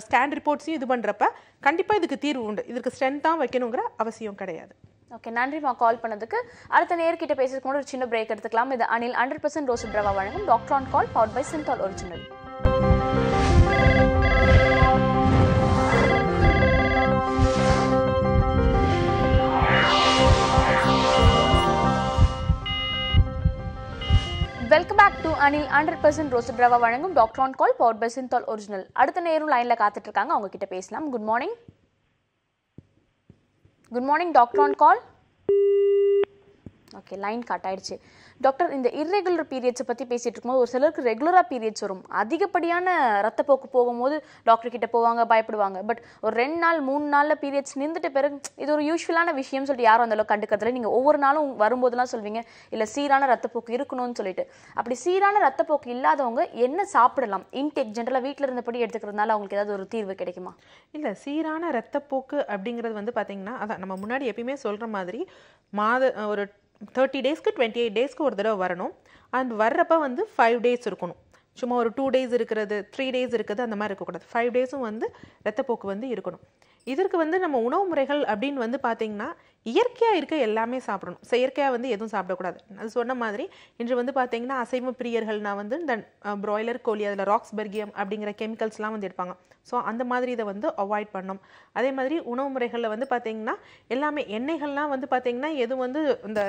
ஸ்கேன் ரிப்போர்ட்ஸையும் இது பண்ணுறப்ப கண்டிப்பாக இதுக்கு தீர்வு உண்டு. இதுக்கு ஸ்ட்ரென்த்தாக வைக்கணுங்கிற அவசியம் கிடையாது. ஓகே, நன்றிமா கால் பண்ணதுக்கு. அடுத்த நேர்கிட்ட பேசுறதுக்கு முன்னாடி ஒரு சின்ன பிரேக் எடுத்துக்கலாம். இது அனில் 100% ரோஸ்டட் ரவா வழங்கும் doctor on call powered by Cinthol original. Welcome back to Anil 100% roasted rava வழங்கும் doctor on call powered by Cinthol original. அடுத்த நேரம் லைன்ல காத்துட்டு இருக்காங்க, அவங்க கிட்ட பேசலாம். Good morning. Good morning doctor on call. Okay, line cut ஆயிடுச்சு. டாக்டர், இந்த இர்ரெகுலர் பீரியட்ஸை பற்றி பேசிகிட்டு இருக்கும்போது ஒரு சிலருக்கு ரெகுலராக பீரியட்ஸ் வரும். அதிகப்படியான ரத்தப்போக்கு போகும்போது டாக்டர் கிட்ட போவாங்க, பயப்படுவாங்க. பட் ஒரு 2 நாள் 3 நாளில் பீரியட்ஸ் நின்றுட்டு பிறகு இது ஒரு யூஸ்வலான விஷயம்னு சொல்லிட்டு யாரும் அந்தளவுக்கு கண்டுக்கிறதுல. நீங்கள் ஒவ்வொரு நாளும் வரும்போதெல்லாம் சொல்வீங்க இல்லை சீரான ரத்தப்போக்கு இருக்கணும்னு சொல்லிட்டு. அப்படி சீரான ரத்தப்போக்கு இல்லாதவங்க என்ன சாப்பிடலாம்? இன்டேக் ஜென்ரலாக வீட்டில் இருந்தபடி எடுத்துக்கிறதுனால அவங்களுக்கு ஏதாவது ஒரு தீர்வு கிடைக்குமா? இல்லை, சீரான ரத்தப்போக்கு அப்படிங்கிறது வந்து பார்த்தீங்கன்னா அதான் நம்ம முன்னாடி எப்பயுமே சொல்கிற மாதிரி ஒரு 30 டேஸ்க்கு 28 டேஸ்க்கு ஒரு தடவை வரணும். அண்ட் வர்றப்ப வந்து 5 டேஸ் இருக்கணும். சும்மா ஒரு 2 டேஸ் இருக்கிறது, 3 டேஸ் இருக்குது அந்த மாதிரி இருக்கக்கூடாது. 5 டேஸும் வந்து ரத்தப்போக்கு வந்து இருக்கணும். இதற்கு வந்து நம்ம உணவு முறைகள் அப்படின்னு வந்து பார்த்தீங்கன்னா இயற்கையாக இருக்க எல்லாமே சாப்பிடணும். செயற்கையாக வந்து எதுவும் சாப்பிடக்கூடாது. அது சொன்ன மாதிரி இன்று வந்து பார்த்தீங்கன்னா அசைவ பிரியர்கள்னா வந்து இந்த ப்ராய்லர் கோழி அதில் ராக்ஸ்பெர்கியம் அப்படிங்கிற கெமிக்கல்ஸ்லாம் வந்து எடுப்பாங்க. ஸோ அந்த மாதிரி இதை வந்து அவாய்ட் பண்ணணும். அதே மாதிரி உணவு முறைகளில் வந்து பார்த்தீங்கன்னா எல்லாமே எண்ணெய்கள்லாம் வந்து பார்த்தீங்கன்னா எதுவும் வந்து இந்த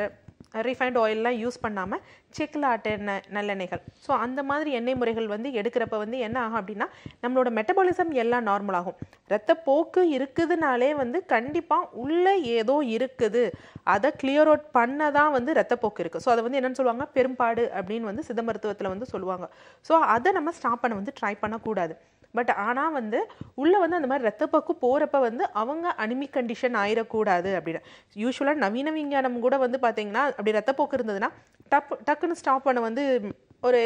ரிஃபைண்ட் ஆயிலெலாம் யூஸ் பண்ணாமல் செக்கில் ஆட்ட எண்ணெய் நல்லெண்ணெய்கள். ஸோ அந்த மாதிரி எண்ணெய் முறைகள் வந்து எடுக்கிறப்ப வந்து என்ன ஆகும் அப்படின்னா நம்மளோட மெட்டபாலிசம் எல்லாம் நார்மல் ஆகும். ரத்தப்போக்கு இருக்குதுனாலே வந்து கண்டிப்பாக உள்ளே ஏதோ இருக்குது, அதை கிளியர் அவுட் பண்ண தான் வந்து ரத்தப்போக்கு இருக்குது. ஸோ அதை வந்து என்னென்னு சொல்லுவாங்க, பெரும்பாடு அப்படின்னு வந்து சித்த மருத்துவத்தில் வந்து சொல்லுவாங்க. ஸோ அதை நம்ம ஸ்டாப் பண்ண வந்து ட்ரை பண்ணக்கூடாது. பட் ஆனால் வந்து உள்ளே வந்து அந்த மாதிரி ரத்தப்போக்கு போகிறப்ப வந்து அவங்க அனிமிக் கண்டிஷன் ஆயிடக்கூடாது அப்படின்னு. யூஸ்வலாக நவீன விஞ்ஞானம் கூட வந்து பார்த்தீங்கன்னா அப்படி ரத்தப்போக்கு இருந்ததுன்னா டக்குன்னு ஸ்டாப் பண்ண வந்து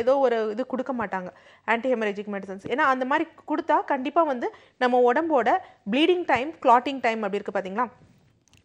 ஏதோ ஒரு இது கொடுக்க மாட்டாங்க, ஆன்டி ஹெமரேஜிக் மெடிசன்ஸ். ஏன்னா அந்த மாதிரி கொடுத்தா கண்டிப்பாக வந்து நம்ம உடம்போட ப்ளீடிங் டைம், கிளாட்டிங் டைம் அப்படி இருக்குது பார்த்தீங்களா,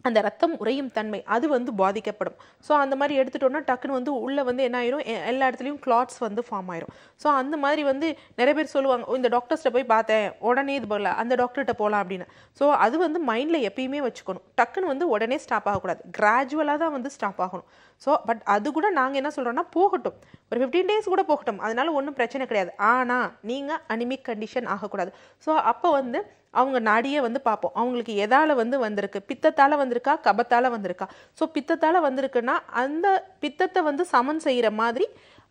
அந்த ரத்தம் உறையும் தன்மை அது வந்து பாதிக்கப்படும். ஸோ அந்த மாதிரி எடுத்துட்டோன்னா டக்குன்னு வந்து உள்ளே வந்து என்ன ஆயிரும், எல்லா இடத்துலையும் கிளாட்ஸ் வந்து ஃபார்ம் ஆயிரும். ஸோ அந்த மாதிரி வந்து நிறைய பேர் சொல்லுவாங்க, இந்த டாக்டர்ஸ்ட்டை போய் பார்த்தேன் உடனே இது போகல, அந்த டாக்டர்கிட்ட போகலாம் அப்படின்னு. ஸோ அது வந்து மைண்டில் எப்பயுமே வச்சுக்கணும். டக்குன்னு வந்து உடனே ஸ்டாப் ஆகக்கூடாது, கிராஜுவலாக தான் வந்து ஸ்டாப் ஆகணும். ஸோ பட் அது கூட நாங்கள் என்ன சொல்கிறோன்னா போகட்டும், ஒரு 15 டேஸ் கூட போகட்டும், அதனால ஒன்றும் பிரச்சனை கிடையாது. ஆனால் நீங்கள் அனிமிக் கண்டிஷன் ஆகக்கூடாது. ஸோ அப்போ வந்து அவங்க நாடியே வந்து பார்ப்போம், அவங்களுக்கு எதால் வந்து வந்திருக்கு, பித்தத்தால் வந்திருக்கா, கபத்தால் வந்திருக்கா. ஸோ பித்தத்தால் வந்திருக்குன்னா அந்த பித்தத்தை வந்து சமன் செய்கிற மாதிரி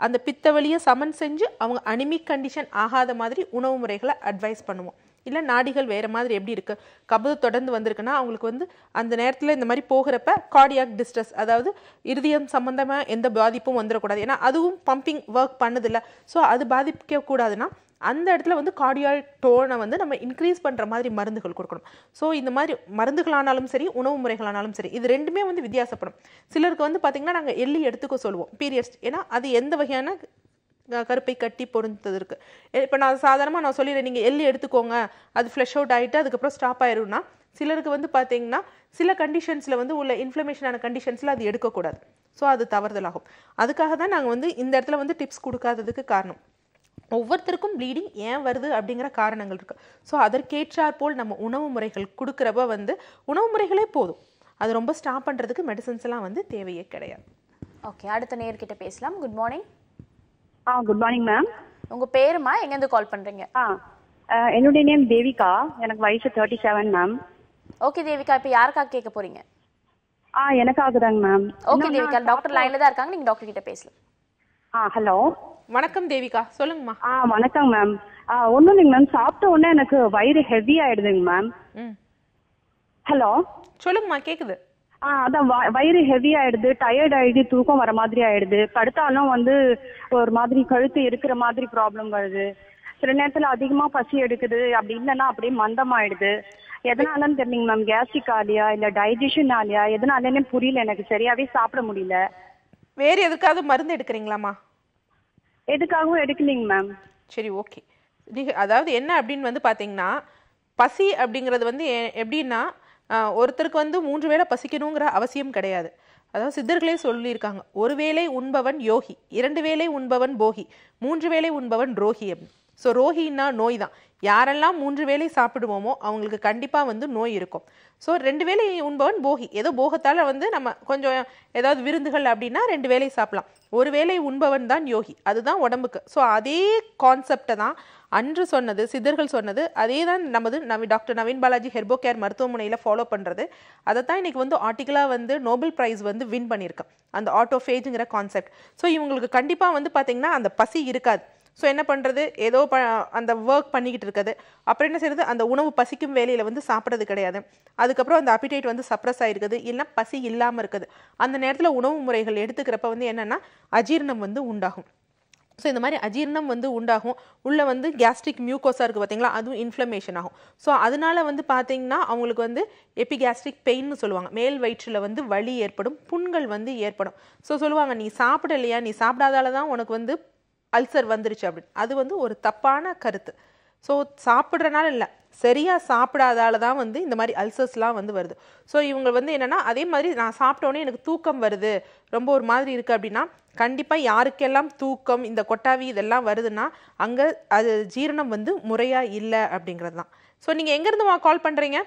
அந்த பித்த வழியை சமன் செஞ்சு அவங்க அனிமிக் கண்டிஷன் ஆகாத மாதிரி உணவு முறைகளை அட்வைஸ் பண்ணுவோம். இல்லை நாடிகள் வேறு மாதிரி எப்படி இருக்குது, கபம் தொடர்ந்து வந்திருக்குன்னா அவங்களுக்கு வந்து அந்த நேரத்தில் இந்த மாதிரி போகிறப்ப கார்டியாக் டிஸ்ட்ரெஸ், அதாவது இருதயம் சம்மந்தமாக எந்த பாதிப்பும் வந்துடக்கூடாது. ஏன்னா அதுவும் பம்பிங் ஒர்க் பண்ணுதில்ல. ஸோ அது பாதிக்கக்கூடாதுன்னா அந்த இடத்துல வந்து கார்டியாக் டோனை வந்து நம்ம இன்க்ரீஸ் பண்ணுற மாதிரி மருந்துகள் கொடுக்கணும். ஸோ இந்த மாதிரி மருந்துகளானாலும் சரி, உணவு முறைகளானாலும் சரி, இது ரெண்டுமே வந்து வித்தியாசப்படும். சிலருக்கு வந்து பார்த்திங்கன்னா நாங்கள் எள்ளி எடுத்துக்க சொல்லுவோம் பீரியட்ஸ், ஏன்னா அது எந்த வகையான கருப்பை கட்டி பொருந்தது இருக்குது. இப்போ நான் சாதாரணமாக நான் சொல்லிடுறேன், நீங்கள் எள்ளி எடுத்துக்கோங்க, அது ஃப்ளஷ் அவுட் ஆகிட்டு அதுக்கப்புறம் ஸ்டாப் ஆயிரும்னா, சிலருக்கு வந்து பார்த்தீங்கன்னா சில கண்டிஷன்ஸில் வந்து உள்ள இன்ஃப்ளமேஷனான கண்டிஷன்ஸில் அது எடுக்கக்கூடாது. ஸோ அது தவறுதலாகும். அதுக்காக தான் நாங்கள் வந்து இந்த இடத்துல வந்து டிப்ஸ் கொடுக்காததுக்கு காரணம். ஒவ்வொருத்தருக்கும் ப்ளீடிங் ஏன் வருது அப்படிங்கிற காரணங்கள் இருக்குது. ஸோ அதற்கேற்றாற் போல் நம்ம உணவு முறைகள் கொடுக்குறப்ப வந்து உணவு முறைகளே போதும், அது ரொம்ப ஸ்டாப் பண்ணுறதுக்கு மெடிசன்ஸ் எல்லாம் வந்து தேவையே கிடையாது. ஓகே, அடுத்த நேர்கிட்ட பேசலாம். Good morning. Good morning ma'am. உங்கள் பேருமா, எங்கேருந்து கால் பண்ணுறீங்க? என்னுடைய நேம் தேவிகா, எனக்கு வயசு 37 மேம். ஓகே தேவிகா, இப்போ யாருக்காக கேட்க போறீங்க? எனக்காக தாங்க மேம். ஓகே தேவிகா, டாக்டர் லைன்ல தான் இருக்காங்க, நீங்க டாக்டர் கிட்ட பேசலாம். ஹலோ, வணக்கம் தேவிகா, சொல்லுங்கம்மா. வணக்கம் மேம். ஒன்றும் இல்லைங்க மேம், சாப்பிட்ட உடனே எனக்கு வயிறு ஹெவி ஆயிடுதுங்க மேம். ம், ஹலோ சொல்லுங்கம்மா, கேக்குது. அதான் வயிறு ஹெவி ஆயிடுது, டயர்ட் ஆயிடுது, தூக்கம் வர மாதிரி ஆயிடுது, படுத்தாலும் ஒரு மாதிரி கழுத்து இருக்கிற மாதிரி ப்ராப்ளம் வருது. சில நேரத்துல அதிகமா பசி எடுக்குது, அப்படி இல்லைன்னா அப்படியே மந்தமாயிடுது. எதனாலன்னு தெரியலங்க மேம். கேஸ்ட்ரிக் ஆலியா இல்ல டைஜஷன் ஆலியா எதனாலன்னு புரியல, எனக்கு சரியாவே சாப்பிட முடியல. வேற எதுக்காவது மருந்து எடுக்கிறீங்களாமா? எதுக்காகவும் எடுக்கலீங்க மேம். சரி, ஓகே. அதாவது என்ன அப்படின்னு பார்த்தீங்கன்னா, பசி அப்படிங்கிறது எப்படின்னா ஒருத்தருக்கு 3 வேளை பசிக்கணுங்கிற அவசியம் கிடையாது. அதாவது சித்தர்களே சொல்லியிருக்காங்க, 1 வேளை உண்பவன் யோகி, 2 வேளை உண்பவன் போகி, 3 வேளை உண்பவன் ரோகி அப்படின்னு. ஸோ ரோகின்னா நோய் தான். யாரெல்லாம் 3 வேளை சாப்பிடுவோமோ அவங்களுக்கு கண்டிப்பாக நோய் இருக்கும். ஸோ 2 வேளை உண்பவன் போகி, ஏதோ போகத்தால் நம்ம கொஞ்சம் ஏதாவது விருந்துகள் அப்படின்னா 2 வேளை சாப்பிடலாம். 1 வேளை உண்பவன் தான் யோகி, அதுதான் உடம்புக்கு. ஸோ அதே கான்செப்டை தான் அன்று சொன்னது, சித்தர்கள் சொன்னது, அதே தான் நமது doctor Naveen Balaji herbo care மருத்துவமனையில் ஃபாலோ பண்ணுறது. அதை தான் இன்றைக்கி ஆர்டிக்கலாக நோபல் ப்ரைஸ் வின் பண்ணியிருக்கேன், அந்த ஆட்டோஃபேஜுங்கிற கான்செப்ட். ஸோ இவங்களுக்கு கண்டிப்பாக பார்த்திங்கன்னா அந்த பசி இருக்காது. ஸோ என்ன பண்ணுறது, ஏதோ அந்த ஒர்க் பண்ணிக்கிட்டு இருக்குது, அப்புறம் என்ன செய்யறது, அந்த உணவு பசிக்கும் வேலையில் சாப்பிட்றது கிடையாது. அதுக்கப்புறம் அந்த அப்பிடைட் சப்ரஸ் ஆகிருக்குது, இல்லைன்னா பசி இல்லாமல் இருக்குது. அந்த நேரத்தில் உணவு முறைகள் எடுத்துக்கிறப்ப என்னென்னா அஜீரணம் உண்டாகும். ஸோ இந்த மாதிரி அஜீரணம் உண்டாகும். உள்ளே கேஸ்ட்ரிக் மியூக்கோஸா இருக்குது பார்த்தீங்களா, அதுவும் இன்ஃப்ளமேஷன் ஆகும். ஸோ அதனால பார்த்தீங்கன்னா அவங்களுக்கு எபிகேஸ்ட்ரிக் பெயின்னு சொல்லுவாங்க. மேல் வயிற்றில் வலி ஏற்படும், புண்கள் ஏற்படும். ஸோ சொல்லுவாங்க, நீ சாப்பிடலையா, நீ சாப்பிடாதால தான் உனக்கு அல்சர் வந்துருச்சு அப்படின்னு. அது ஒரு தப்பான கருத்து. ஸோ சாப்பிட்றனால இல்லை, சரியாக சாப்பிடாதால தான் இந்த மாதிரி அல்சர்ஸ்லாம் வருது. ஸோ இவங்க என்னென்னா, அதே மாதிரி நான் சாப்பிட்டோன்னே எனக்கு தூக்கம் வருது, ரொம்ப ஒரு மாதிரி இருக்குது அப்படின்னா, கண்டிப்பாக யாருக்கெல்லாம் தூக்கம், இந்த கொட்டாவி இதெல்லாம் வருதுன்னா அங்கே அது ஜீரணம் முறையாக இல்லை அப்படிங்கிறது தான். ஸோ நீங்கள் எங்கேருந்து கால் பண்ணுறீங்க?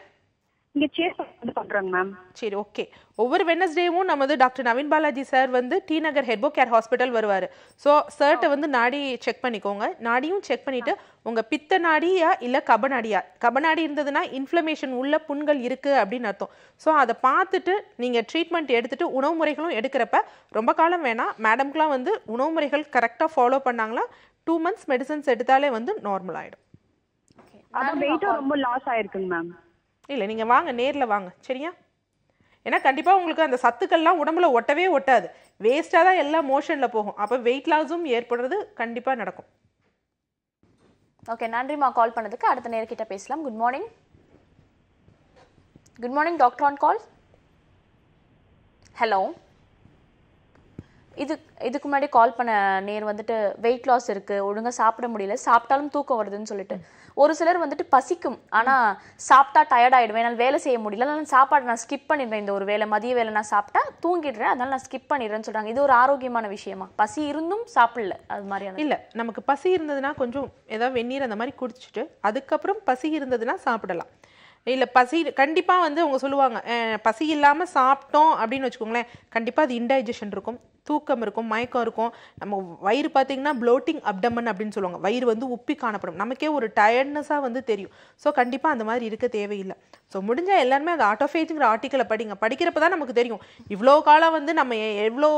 இங்க சேஸ் பண்றாங்க மேம். சரி, ஓகே. ஒவ்வொரு வெட்னஸ்டேவும் நமது doctor Naveen Balaji sir T Nagar Herbo care hospital வருவார். ஸோ சார்ட்ட நாடி செக் பண்ணிக்கோங்க. நாடியும் செக் பண்ணிவிட்டு உங்கள் பித்த நாடியா இல்லை கபநாடியா, கபநாடி இருந்ததுன்னா இன்ஃப்ளமேஷன் உள்ள புண்கள் இருக்குது அப்படின்னு அர்த்தம். ஸோ அதை பார்த்துட்டு நீங்கள் ட்ரீட்மெண்ட் எடுத்துகிட்டு உணவு முறைகளும் எடுக்கிறப்ப ரொம்ப காலம் வேணாம். மேடம்க்குலாம் உணவு முறைகள் கரெக்டாக ஃபாலோ பண்ணாங்களா 2 months மெடிசன்ஸ் எடுத்தாலே நார்மல் ஆகிடும். அதான் வெயிட்டும் ரொம்ப லாஸ் ஆயிருக்குங்க மேம். இல்லை, நீங்கள் வாங்க, நேரில் வாங்க, சரியா? ஏன்னா கண்டிப்பாக உங்களுக்கு அந்த சத்துக்கள்லாம் உடம்புல ஒட்டவே ஒட்டாது, வேஸ்ட்டாக தான் எல்லாம் மோஷனில் போகும். அப்போ வெயிட் லாஸும் ஏற்படுறது கண்டிப்பாக நடக்கும். ஓகே, நன்றிம்மா கால் பண்ணதுக்கு. அடுத்த நேர்கிட்ட பேசலாம். Good morning. Good morning, doctor on call. Hello. இதுக்கு முன்னாடி கால் பண்ண நேர் வெயிட் லாஸ் இருக்குது, ஒழுங்காக சாப்பிட முடியல, சாப்பிட்டாலும் தூக்கம் வருதுன்னு சொல்லிட்டு. ஒரு சிலர் பசிக்கும், ஆனால் சாப்பிட்டா டயர்ட் ஆகிடுவேன், என்னால் வேலை செய்ய முடியல, நான் சாப்பாடு நான் ஸ்கிப் பண்ணிடுறேன், இந்த ஒரு வேலை மதிய வேலை நான் சாப்பிட்டா தூங்கிடுறேன், அதனால நான் ஸ்கிப் பண்ணிடுறேன்னு சொல்கிறாங்க. இது ஒரு ஆரோக்கியமான விஷயமா? பசி இருந்தும் சாப்பிடல அது மாதிரியான? இல்லை, நமக்கு பசி இருந்ததுன்னா கொஞ்சம் ஏதாவது வெந்நீர் அந்த மாதிரி குடிச்சிட்டு அதுக்கப்புறம் பசி இருந்ததுன்னா சாப்பிடலாம். இல்லை பசி கண்டிப்பாக அவங்க சொல்லுவாங்க, பசி இல்லாமல் சாப்பிட்டோம் அப்படின்னு வச்சுக்கோங்களேன், கண்டிப்பாக அது இன்டைஜஷன் இருக்கும், தூக்கம் இருக்கும், மயக்கம் இருக்கும். நம்ம வயிறு பார்த்திங்கன்னா ப்ளோட்டிங் அப்டமன் அப்படின்னு சொல்லுவாங்க, வயிறு உப்பி காணப்படும், நமக்கே ஒரு டயர்ட்னஸாக தெரியும். ஸோ கண்டிப்பாக அந்த மாதிரி இருக்க தேவையில்லை. ஸோ முடிஞ்சால் எல்லாருமே அந்த ஆட்டோஃபேஜுங்கிற ஆர்டிக்கலை படிக்கிறப்ப தான் நமக்கு தெரியும் இவ்வளோ காலம் நம்ம எவ்வளோ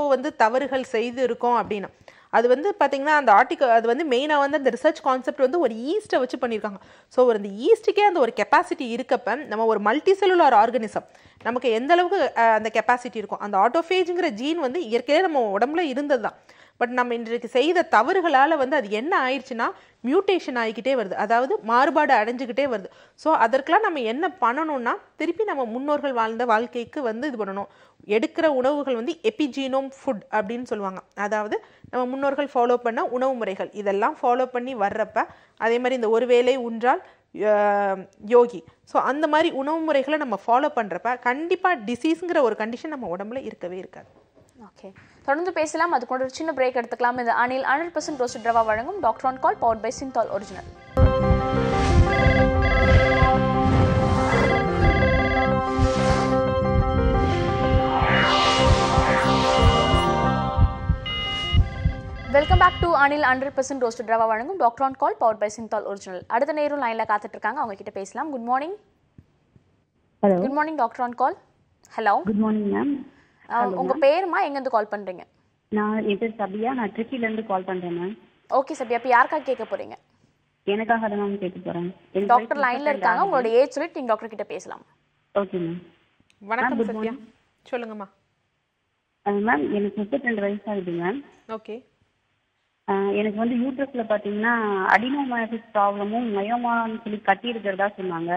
தவறுகள் செய்து இருக்கோம் அப்படின்னு. அது பார்த்தீங்கன்னா அந்த ஆர்டிக்கல் அது மெயினாக அந்த ரிசர்ச் கான்செப்ட் ஒரு ஈஸ்ட்டை வச்சு பண்ணியிருக்காங்க. ஸோ அந்த ஈஸ்ட்டுக்கே அந்த ஒரு கெப்பாசிட்டி இருக்கப்ப நம்ம ஒரு மல்டி செல்லுலார் ஆர்கனிசம், நமக்கு எந்த அளவுக்கு அந்த கெப்பாசிட்டி இருக்கும். அந்த ஆட்டோஃபேஜுங்கிற ஜீன் இயற்கையிலே நம்ம உடம்புல இருந்தது தான். பட் நம்ம இன்றைக்கு செய்த தவறுகளால் அது என்ன ஆயிடுச்சுன்னா மியூட்டேஷன் ஆகிக்கிட்டே வருது, அதாவது மாறுபாடு அடைஞ்சிக்கிட்டே வருது. ஸோ அதற்கெல்லாம் நம்ம என்ன பண்ணணும்னா, திருப்பி நம்ம முன்னோர்கள் வாழ்ந்த வாழ்க்கைக்கு இது பண்ணணும். எடுக்கிற உணவுகள் எபிஜீனோம் ஃபுட் அப்படின்னு சொல்லுவாங்க, அதாவது நம்ம முன்னோர்கள் ஃபாலோ பண்ண உணவு முறைகள், இதெல்லாம் ஃபாலோ பண்ணி வர்றப்ப அதே மாதிரி இந்த ஒரு வேளை உன்றால் யோகி, ஸோ அந்த மாதிரி உணவு முறைகளை நம்ம ஃபாலோ பண்ணுறப்ப கண்டிப்பாக டிசீஸுங்கிற ஒரு கண்டிஷன் நம்ம உடம்புல இருக்கவே இருக்காது. ஓகே, தொடர்ந்து பேசலாம். அதுக்கு ஒரு சின்ன பிரேக் எடுத்துக்கலாம். இது அனில் 100% ரோஸ்டட் ரவா வழங்கும் doctor on call, powered by Cinthol original. Welcome back to Anil 100% roasted rava வழங்கும் doctor on call, powered by Cinthol original. அடுத்த நேரம் லைன்ல காத்துட்டு இருக்காங்க, அவங்க கிட்ட பேசலாம். Good morning. Hello. Good morning doctor on call. Hello. Good morning ma'am. உங்க பேருமா, எங்க இருந்து கால் பண்றீங்க? நான் இது சபியா, நான் ட்ரிச்சில இருந்து கால் பண்றேன் மேம். ஓகே சபியா, அப்ப யாருக்காக கேட்க போறீங்க? எனக்காக தான் மேம் கேட்க போறேன். டாக்டர் லைன்ல இருக்காங்க, உங்களோட ஏஜ் சொல்லிட்டு நீங்க டாக்டர் கிட்ட பேசலாம். Okay ma'am. வணக்கம் சத்யா. சொல்லுங்கம்மா. மேம் எனக்கு 32 வயசு ஆகுது மேம். ஓகே. எனக்கு வந்து யூட்ரஸ்ல பாத்தீங்கன்னா அடினோமயோசிஸ் ப்ராப்ளமும் மயோமான்னு சொல்லி கட்டி இருக்கிறதா சொன்னாங்க.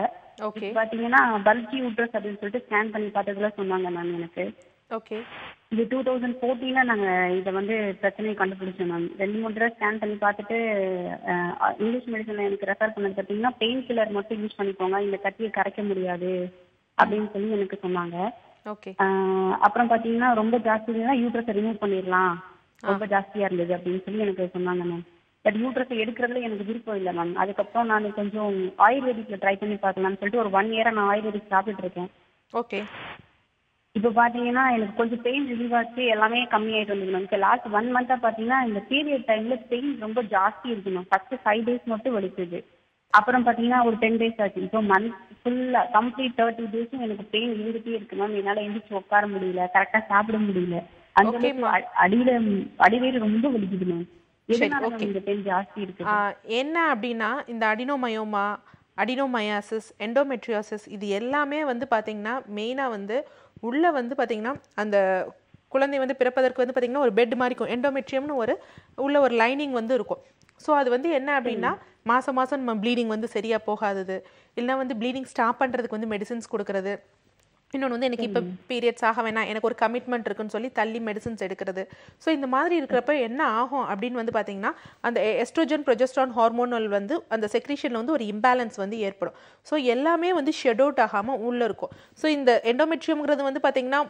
ஓகே. பாத்தீங்கன்னா பல்கி யூட்ரஸ் அப்படின்னு சொல்லிட்டு ஸ்கேன் பண்ணி பார்த்ததுல சொன்னாங்க மேம் எனக்கு. ஓகே. இது 2014 நாங்க இதை வந்து பிரச்சனையை கண்டுபிடிச்சோம் மேம். 2-3 தடவை ஸ்கேன் பண்ணி பார்த்துட்டு இங்கிலீஷ் மெடிசன்ல எனக்கு ரெஃபர் பண்ணது பார்த்தீங்கன்னா பெயின் கில்லர் மட்டும் யூஸ் பண்ணிக்கோங்க, இந்த கட்டியை கரைக்க முடியாது அப்படின்னு சொல்லி எனக்கு சொன்னாங்க. ஓகே. அப்புறம் பாத்தீங்கன்னா ரொம்ப ஜாஸ்தி இருந்தா யூட்ரஸை ரிமூவ் பண்ணிடலாம், ரொம்ப ஜாஸ்தியா இருந்தது அப்படின்னு சொல்லி எனக்கு சொன்னாங்க மேம். பட் யூட்ரஸை எடுக்கிறதுல எனக்கு விருப்பம் இல்லை மேம். அதுக்கப்புறம் நான் கொஞ்சம் ஆயுர்வேதிக்ல ட்ரை பண்ணி பார்க்கலாம்னு சொல்லிட்டு ஒரு 1 இயரா நான் ஆயுர்வேதிக் சாப்பிட்டுட்டு இருக்கேன். ஓகே. இப்போ பாத்தீங்கன்னா எனக்கு கொஞ்சம் பெயின் ரிலீவ் ஆச்சு, எல்லாமே கம்மியாயிட்டு வந்தது மேம். இப்போ லாஸ்ட் 1 மந்த்தா பாத்தீங்கன்னா இந்த பீரியட் டைம்ல பெயின் ரொம்ப ஜாஸ்தி இருக்கு மேம். ஃபர்ஸ்ட் 5 days மட்டும் வலிக்குது, அப்புறம் பாத்தீங்கன்னா ஒரு 10 days ஆச்சு. இப்போ மந்த் ஃபுல்லா கம்ப்ளீட் 30 days எனக்கு பெயின் இருந்துட்டே இருக்கு மேம். என்னால எந்திரிச்சு உட்கார முடியல, கரெக்டா சாப்பிட முடியல. அந்த அடிவேறு ரொம்ப வலிக்குது மேம். எதனால இந்த பெயின் ஜாஸ்தி இருக்கு? என்ன அப்படின்னா இந்த அடினோமயோமா, அடினோமயாசிஸ், எண்டோமெட்ரியோசிஸ் இது எல்லாமே வந்து பார்த்தீங்கன்னா மெயினாக வந்து உள்ளே வந்து பார்த்தீங்கன்னா அந்த குழந்தை வந்து பிறப்பதற்கு வந்து பார்த்தீங்கன்னா ஒரு பெட் மாதிரி இருக்கும். எண்டோமெட்ரியம்னு உள்ள ஒரு லைனிங் வந்து இருக்கும். ஸோ அது வந்து என்ன அப்படின்னா மாதம் நம்ம ப்ளீடிங் வந்து சரியாக போகாதது, இல்லைனா வந்து ப்ளீடிங் ஸ்டாப் பண்ணுறதுக்கு வந்து மெடிசின்ஸ் கொடுக்குறது. இன்னொன்று வந்து எனக்கு இப்போ பீரியட்ஸ் ஆக வேணாம், எனக்கு ஒரு கமிட்மெண்ட் இருக்குன்னு சொல்லி தள்ளி மெடிசன்ஸ் எடுக்கிறது. ஸோ இந்த மாதிரி இருக்கிறப்ப என்ன ஆகும் அப்படின்னு வந்து பார்த்தீங்கன்னா அந்த எஸ்ட்ரோஜன் ப்ரொஜெஸ்ட்ரான் ஹார்மோனல் வந்து அந்த செக்ரீஷனில் வந்து ஒரு இம்பேலன்ஸ் வந்து ஏற்படும். ஸோ எல்லாமே வந்து ஷெட் அவுட் ஆகாமல் உள்ளே இருக்கும். ஸோ இந்த எண்டோமெட்ரியம்ங்கிறது வந்து பார்த்தீங்கன்னா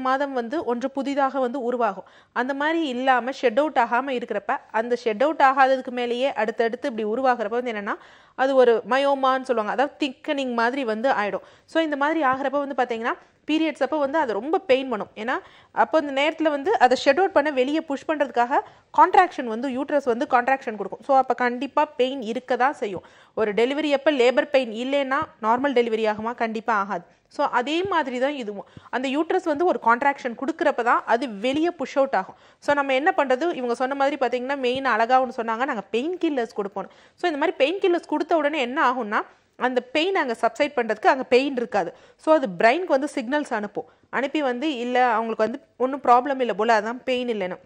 மாதம் வந்து ஒன்று புதிதாக வந்து உருவாகும். அந்த மாதிரி இல்லாமல் ஷெட் அவுட் ஆகாமல் இருக்கிறப்ப அந்த ஷெட் அவுட் ஆகாததுக்கு மேலேயே அடுத்தடுத்து இப்படி உருவாகிறப்ப வந்து என்னென்னா அது ஒரு மயோமான்னு சொல்லுவாங்க, அதாவது திக்கனிங் மாதிரி வந்து ஆகிடும். ஸோ இந்த மாதிரி ஆகிறப்ப வந்து பார்த்தீங்கன்னா பீரியட்ஸ் அப்போ வந்து அது ரொம்ப பெயின் பண்ணும். ஏன்னா அப்போ அந்த நேரத்தில் வந்து அதை ஷெட் அவுட் பண்ண வெளியே புஷ் பண்ணுறதுக்காக கான்ட்ராக்ஷன் வந்து யூட்ரஸ் வந்து கான்ட்ராக்ஷன் கொடுக்கும். ஸோ அப்போ கண்டிப்பாக பெயின் இருக்க தான் செய்யும். ஒரு டெலிவரி அப்போ லேபர் பெயின் இல்லைன்னா நார்மல் டெலிவரி ஆகுமா? கண்டிப்பாக ஆகாது. ஸோ அதே மாதிரி தான் இதுவும். அந்த யூட்ரஸ் வந்து ஒரு கான்ட்ராக்ஷன் கொடுக்குறப்ப தான் அது வெளியே புஷ் அவுட் ஆகும். ஸோ நம்ம என்ன பண்ணுறது, இவங்க சொன்ன மாதிரி பார்த்தீங்கன்னா மெயின் அழகாக ஒன்று சொன்னாங்க, நாங்கள் பெயின் கில்லர்ஸ் கொடுப்போம். ஸோ இந்த மாதிரி பெயின் கில்லர்ஸ் கொடுத்த உடனே என்ன ஆகும்னா அந்த பெயின் அங்கே சப்சைட் பண்ணுறதுக்கு அங்கே பெயின் இருக்காது. ஸோ அது பிரெயினுக்கு வந்து சிக்னல்ஸ் அனுப்பி வந்து இல்லை அவங்களுக்கு வந்து ஒன்றும் ப்ராப்ளம் இல்லை போல், அதுதான் பெயின் இல்லைன்னு.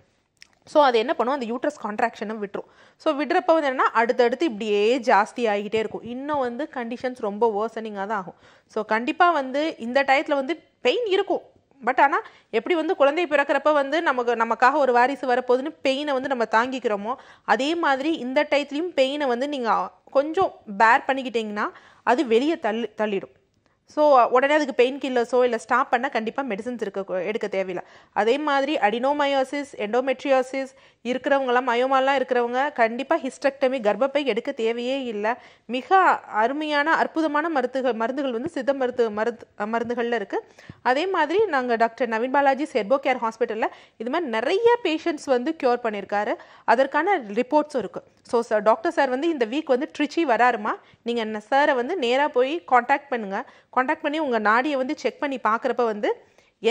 ஸோ அது என்ன பண்ணும், அந்த யூட்ரஸ் கான்ட்ராக்ஷனை விட்டுரும். ஸோ விடுறப்ப வந்து என்னன்னா அடுத்தடுத்து இப்படியே ஜாஸ்தி ஆகிட்டே இருக்கும். இன்னும் வந்து கண்டிஷன்ஸ் ரொம்ப வேர்சனிங்காக தான் ஆகும். ஸோ கண்டிப்பாக வந்து இந்த டயத்தில் வந்து பெயின் இருக்கும். பட் ஆனால் எப்படி வந்து குழந்தை பிறக்கிறப்ப வந்து நமக்காக ஒரு வாரிசு வரப்போகுதுன்னு பெயினை வந்து நம்ம தாங்கிக்கிறோமோ அதே மாதிரி இந்த டயத்துலையும் பெயினை வந்து நீங்கள் கொஞ்சம் பேர் பண்ணிக்கிட்டிங்கன்னா அது வெளியே தள்ளிடும். ஸோ உடனே அதுக்கு பெயின் கில்லர்ஸோ இல்லை ஸ்டாப் பண்ணால் கண்டிப்பாக மெடிசன்ஸ் எடுக்க தேவையில்லை. அதே மாதிரி அடினோமயோசிஸ், எண்டோமெட்ரியோசிஸ் இருக்கிறவங்களாம், மயோமாலாம் இருக்கிறவங்க கண்டிப்பாக ஹிஸ்டெக்டமி, கர்ப்பப்பை எடுக்க தேவையே இல்லை. மிக அருமையான அற்புதமான மருந்துகள் வந்து சித்த மருந்துகளில் இருக்குது. அதே மாதிரி நாங்கள் doctor Naveen Balaji Herbo care ஹாஸ்பிட்டலில் இது மாதிரி நிறைய பேஷண்ட்ஸ் வந்து க்யூர் பண்ணியிருக்காரு. அதற்கான ரிப்போர்ட்ஸும் இருக்குது. ஸோ டாக்டர் சார் வந்து இந்த வீக் வந்து ட்ரிச்சி வராருமா, நீங்கள் சாரை வந்து நேராக போய் காண்டாக்ட் பண்ணி உங்கள் நாடியை வந்து செக் பண்ணி பார்க்குறப்ப வந்து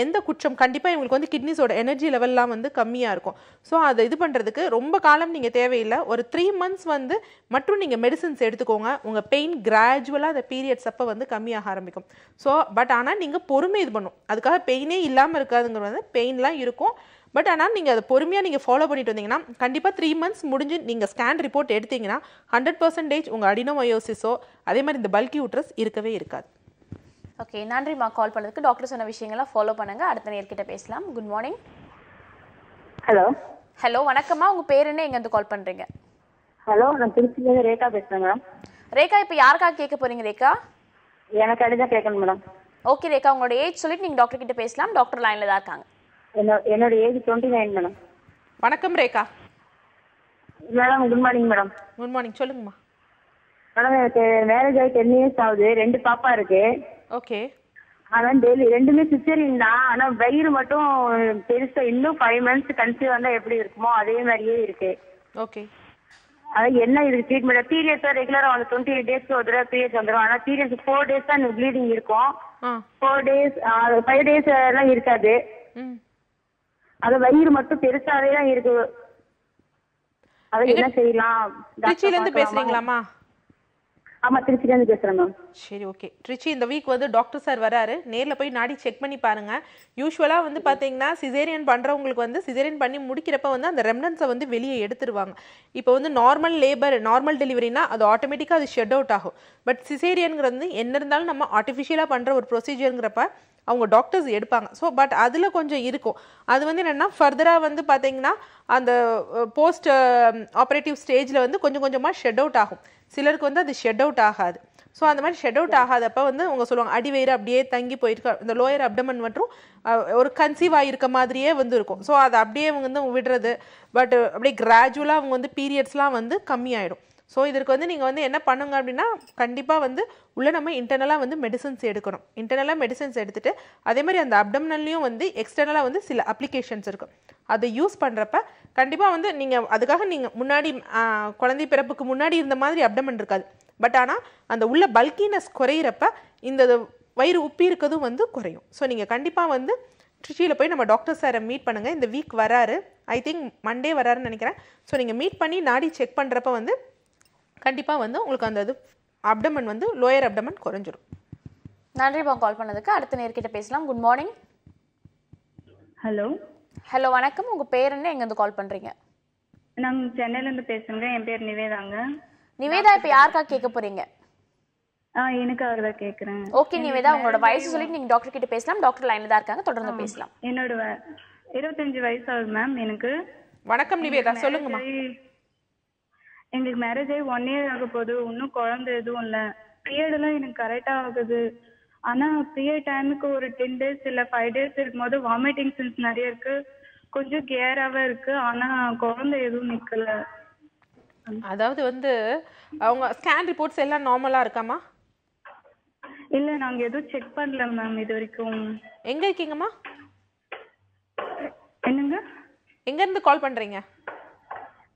எந்த குற்றம் கண்டிப்பாக இவங்களுக்கு வந்து கிட்னிஸோட எனர்ஜி லெவல்லாம் வந்து கம்மியாக இருக்கும். ஸோ அதை இது பண்ணுறதுக்கு ரொம்ப காலம் நீங்கள் தேவையில்லை, ஒரு 3 months வந்து மட்டும் நீங்கள் மெடிசின்ஸ் எடுத்துக்கோங்க. உங்கள் பெயின் கிராஜுவலாக அந்த பீரியட்ஸ் அப்போ வந்து கம்மியாக ஆரம்பிக்கும். ஸோ பட் ஆனால் நீங்கள் பொறுமை இது பண்ணும். அதுக்காக பெயினே இல்லாமல் இருக்காதுங்கிறது, பெயின்லாம் இருக்கும். பட் ஆனால் நீங்கள் அதை பொறுமையாக நீங்கள் ஃபாலோ பண்ணிட்டு வந்தீங்கன்னா கண்டிப்பாக 3 months முடிஞ்சு நீங்கள் ஸ்கேன் ரிப்போர்ட் எடுத்தீங்கன்னா 100% உங்கள் அடினோமயோசிஸோ அதே மாதிரி இந்த பல்கி யூட்ரஸ் இருக்கவே இருக்காது. ஓகே, நன்றிம்மா கால் பண்ணதுக்கு. டாக்டர் சொன்ன விஷயங்கள்லாம் ஃபாலோ பண்ணுங்க. அடுத்த நேர்கிட்ட பேசலாம். Good morning. ஹலோ வணக்கம்மா, உங்கள் பேர் என்ன, எங்கேருந்து கால் பண்ணுறீங்க? ஹலோ, நான் திருச்சியிலேருந்து ரேகா பேசுகிறேன் மேடம். ரேகா, இப்போ யாருக்காக கேட்க போகிறீங்க ரேகா? எனக்கு அடிதான் கேட்கணும் மேடம். ஓகே ரேகா, உங்களோட ஏஜ் சொல்லிட்டு நீங்கள் டாக்டர் கிட்ட பேசலாம். டாக்டர் லைனில் தான் இருக்காங்க. என்னோட ஏஜ் 29 மேடம். வணக்கம் Rekha. Madam good morning madam. Good morning, சொல்லுங்கம்மா. மேடம் எனக்கு மேரேஜ் ஆகி 10 years ஆகுது, 2 பாப்பா இருக்கு. ஓகே. அதான் டெய்லி 2மே சிசேரியன் தான். ஆனால் வயிறு மட்டும் பெருசா, இன்னும் 5 months கன்சீவ் வந்தால் எப்படி இருக்குமோ அதே மாதிரியே இருக்கு. ஓகே. அது என்ன இதுக்கு ட்ரீட்மெண்ட்? பீரியட்ஸ் ரெகுலராக வந்து 28 days ஒரு தடவை பீரியட்ஸ் வந்துடும். ஆனால் பீரியட்ஸ் 4 days தான் எனக்கு ப்ளீடிங் இருக்கும். 4 days 5 days எல்லாம் இருக்காது. அது வயிறு மட்டும் பெருசாவே தான் இருக்கு. அது என்ன செய்யலாம்? திருச்சியில இருந்து பேசுறீங்களாமா? ஆமா, திருச்சிலேருந்து பேசுறேன் மேம். சரி, ஓகே. ட்ரிச்சி, இந்த வீக் வந்து டாக்டர் சார் வராரு, நேரில் போய் நாடி செக் பண்ணி பாருங்க. யூஸ்வலாக வந்து பார்த்தீங்கன்னா சிசேரியன் பண்ணுறவங்களுக்கு வந்து சிசேரியன் பண்ணி முடிக்கிறப்ப வந்து அந்த ரெம்னன்ஸை வந்து வெளியே எடுத்துருவாங்க. இப்போ வந்து நார்மல் லேபர், நார்மல் டெலிவரினா அது ஆட்டோமேட்டிக்காக அது ஷெட் அவுட் ஆகும். பட் சிசேரியனுங்கிறது என்ன இருந்தாலும் நம்ம ஆர்டிஃபிஷியலாக பண்ணுற ஒரு ப்ரொசீஜருங்கிறப்ப அவங்க டாக்டர்ஸ் எடுப்பாங்க. ஸோ பட் அதில் கொஞ்சம் இருக்கும். அது வந்து என்னென்னா ஃபர்தராக வந்து பார்த்தீங்கன்னா அந்த போஸ்ட் ஆப்ரேட்டிவ் ஸ்டேஜில் வந்து கொஞ்சம் கொஞ்சமாக ஷெட் அவுட் ஆகும். சிலருக்கு வந்து அது ஷெட் அவுட் ஆகாது. ஸோ அந்த மாதிரி ஷெட் அவுட் ஆகாதப்ப வந்து அவங்க சொல்லுவாங்க அடிவயிறு அப்படியே தங்கி போயிருக்க, இந்த லோயர் அப்டமன் மற்றும் ஒரு கன்சீவ் ஆகிருக்க மாதிரியே வந்து இருக்கும். ஸோ அதை அப்படியே அவங்க வந்து விடுறது. பட் அப்படியே கிராஜுவலாக அவங்க வந்து பீரியட்ஸ்லாம் வந்து கம்மியாயிடும். ஸோ இதற்கு வந்து நீங்கள் வந்து என்ன பண்ணுங்க அப்படின்னா கண்டிப்பாக வந்து உள்ள நம்ம இன்டர்னலாக வந்து மெடிசன்ஸ் எடுக்கணும். இன்டர்னலாக மெடிசன்ஸ் எடுத்துகிட்டு அதே மாதிரி அந்த அப்டம்னல்லையும் வந்து எக்ஸ்டர்னலாக வந்து சில அப்ளிகேஷன்ஸ் இருக்கும். அதை யூஸ் பண்ணுறப்ப கண்டிப்பாக வந்து நீங்கள் அதுக்காக நீங்கள் முன்னாடி குழந்தை பிறப்புக்கு முன்னாடி இருந்த மாதிரி அப்டமன் இருக்காது. பட் ஆனால் அந்த உள்ள பல்கினஸ் குறையிறப்ப இந்த வயிறு உப்பி இருக்கிறதும் வந்து குறையும். ஸோ நீங்கள் கண்டிப்பாக வந்து ட்ரிச்சியில் போய் நம்ம டாக்டர் சாரை மீட் பண்ணுங்கள். இந்த வீக் வராரு, ஐ திங்க் மண்டே வராருன்னு நினைக்கிறேன். ஸோ நீங்கள் மீட் பண்ணி நாடி செக் பண்ணுறப்ப வந்து கண்டிப்பாக வந்து உங்களுக்கு அந்த இது அப்டமன் வந்து லோயர் அப்டமன் குறைஞ்சிரும். நன்றிப்பா கால் பண்ணதுக்கு. அடுத்த நேர்கிட்ட பேசலாம். Good morning. ஹலோ. ஹலோ, வணக்கம். உங்கள் பேர் என்ன, எங்கேருந்து கால் பண்ணுறீங்க? நாங்கள் சென்னையிலேருந்து பேசுகிறேங்க. என் பேர் நிவேதாங்க. நிவேதா, இப்போ யாருக்காக கேட்க போகிறீங்க? எனக்காக தான் கேட்குறேன். ஓகே நிவேதா, உங்களோட வயசு சொல்லிட்டு நீங்கள் டாக்டர் கிட்ட பேசலாம். டாக்டர் லைனில் தான் இருக்காங்க, தொடர்ந்து பேசலாம். என்னோட 25 வயசு ஆகுது மேம் எனக்கு. வணக்கம் நிவேதா, சொல்லுங்கம்மா. எங்களுக்கு மேரேஜ் ஆகி 1 year ஆக போகுது. இன்னும் குழந்தை எதுவும் இல்லை. பீரியடெல்லாம் எனக்கு கரெக்டாக ஆகுது. ஆனால் பீரியட் டைமுக்கு ஒரு 10 days இல்லை 5 days இருக்கும்போது வாமிட்டிங் சென்ஸ் நிறைய இருக்கு. கொஞ்சம் கேராகவே இருக்கு. ஆனால் குழந்தை எதுவும் நிற்கல. அதாவது வந்து அவங்க ஸ்கேன் ரிப்போர்ட்ஸ் எல்லாம் நார்மலாக இருக்காமா? இல்லை, நாங்கள் எதுவும் செக் பண்ணல மேம் இது வரைக்கும். எங்கே இருக்கீங்கம்மா? என்னங்க? எங்கேருந்து கால் பண்ணுறீங்க?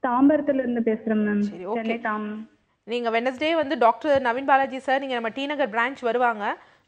தாம்பரத்துல இருந்து பேசுறேன் மேம். சரி, ஓகே. நீங்கள் வெனஸ்டே வந்து டாக்டர் நவீன் பாலாஜி சார் நீங்கள் நம்ம டி நகர் பிரான்ச் வருவாங்க.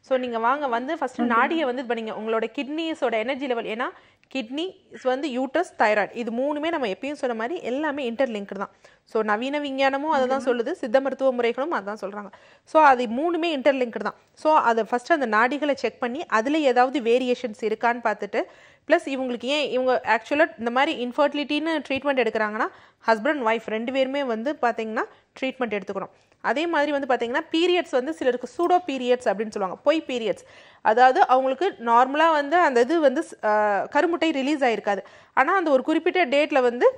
ஸோ நீங்கள் வாங்க, வந்து ஃபஸ்ட்டு நாடியை வந்து பண்ணீங்க உங்களோட கிட்னிஸோட எனர்ஜி லெவல். ஏன்னா கிட்னி வந்து யூட்ரஸ், தைராய்டு, இது மூணுமே நம்ம எப்பயும் சொன்ன மாதிரி எல்லாமே இன்டர்லிங்க்டு தான். ஸோ நவீன விஞ்ஞானமும் அதை தான் சொல்லுது, சித்த மருத்துவ முறைகளும் அதுதான் சொல்கிறாங்க. ஸோ அது மூணுமே இன்டர்லிங்க்டு தான். ஸோ அதை ஃபஸ்ட்டு அந்த நாடிகளை செக் பண்ணி அதில் ஏதாவது வேரியேஷன்ஸ் இருக்கான்னு பார்த்துட்டு, ப்ளஸ் இவங்களுக்கு ஏன் இவங்க ஆக்சுவலாக இந்த மாதிரி இன்ஃபர்டிலிட்டின்னு ட்ரீட்மெண்ட் எடுக்கிறாங்கன்னா ஹஸ்பண்ட் ஒய்ஃப் 2 பேருமே வந்து பார்த்தீங்கன்னா ட்ரீட்மெண்ட் எடுத்துக்கணும். அதே மாதிரி வந்து பார்த்தீங்கன்னா பீரியட்ஸ் வந்து சிலருக்கு சூடோ பீரியட்ஸ் அப்படின்னு சொல்லுவாங்க, பொய் பீரியட்ஸ். அதாவது அவங்களுக்கு நார்மலாக வந்து அந்த இது வந்து கருமுட்டை ரிலீஸ் ஆகிருக்காது, ஆனால் அந்த ஒரு குறிப்பிட்ட டேட்டில் வந்து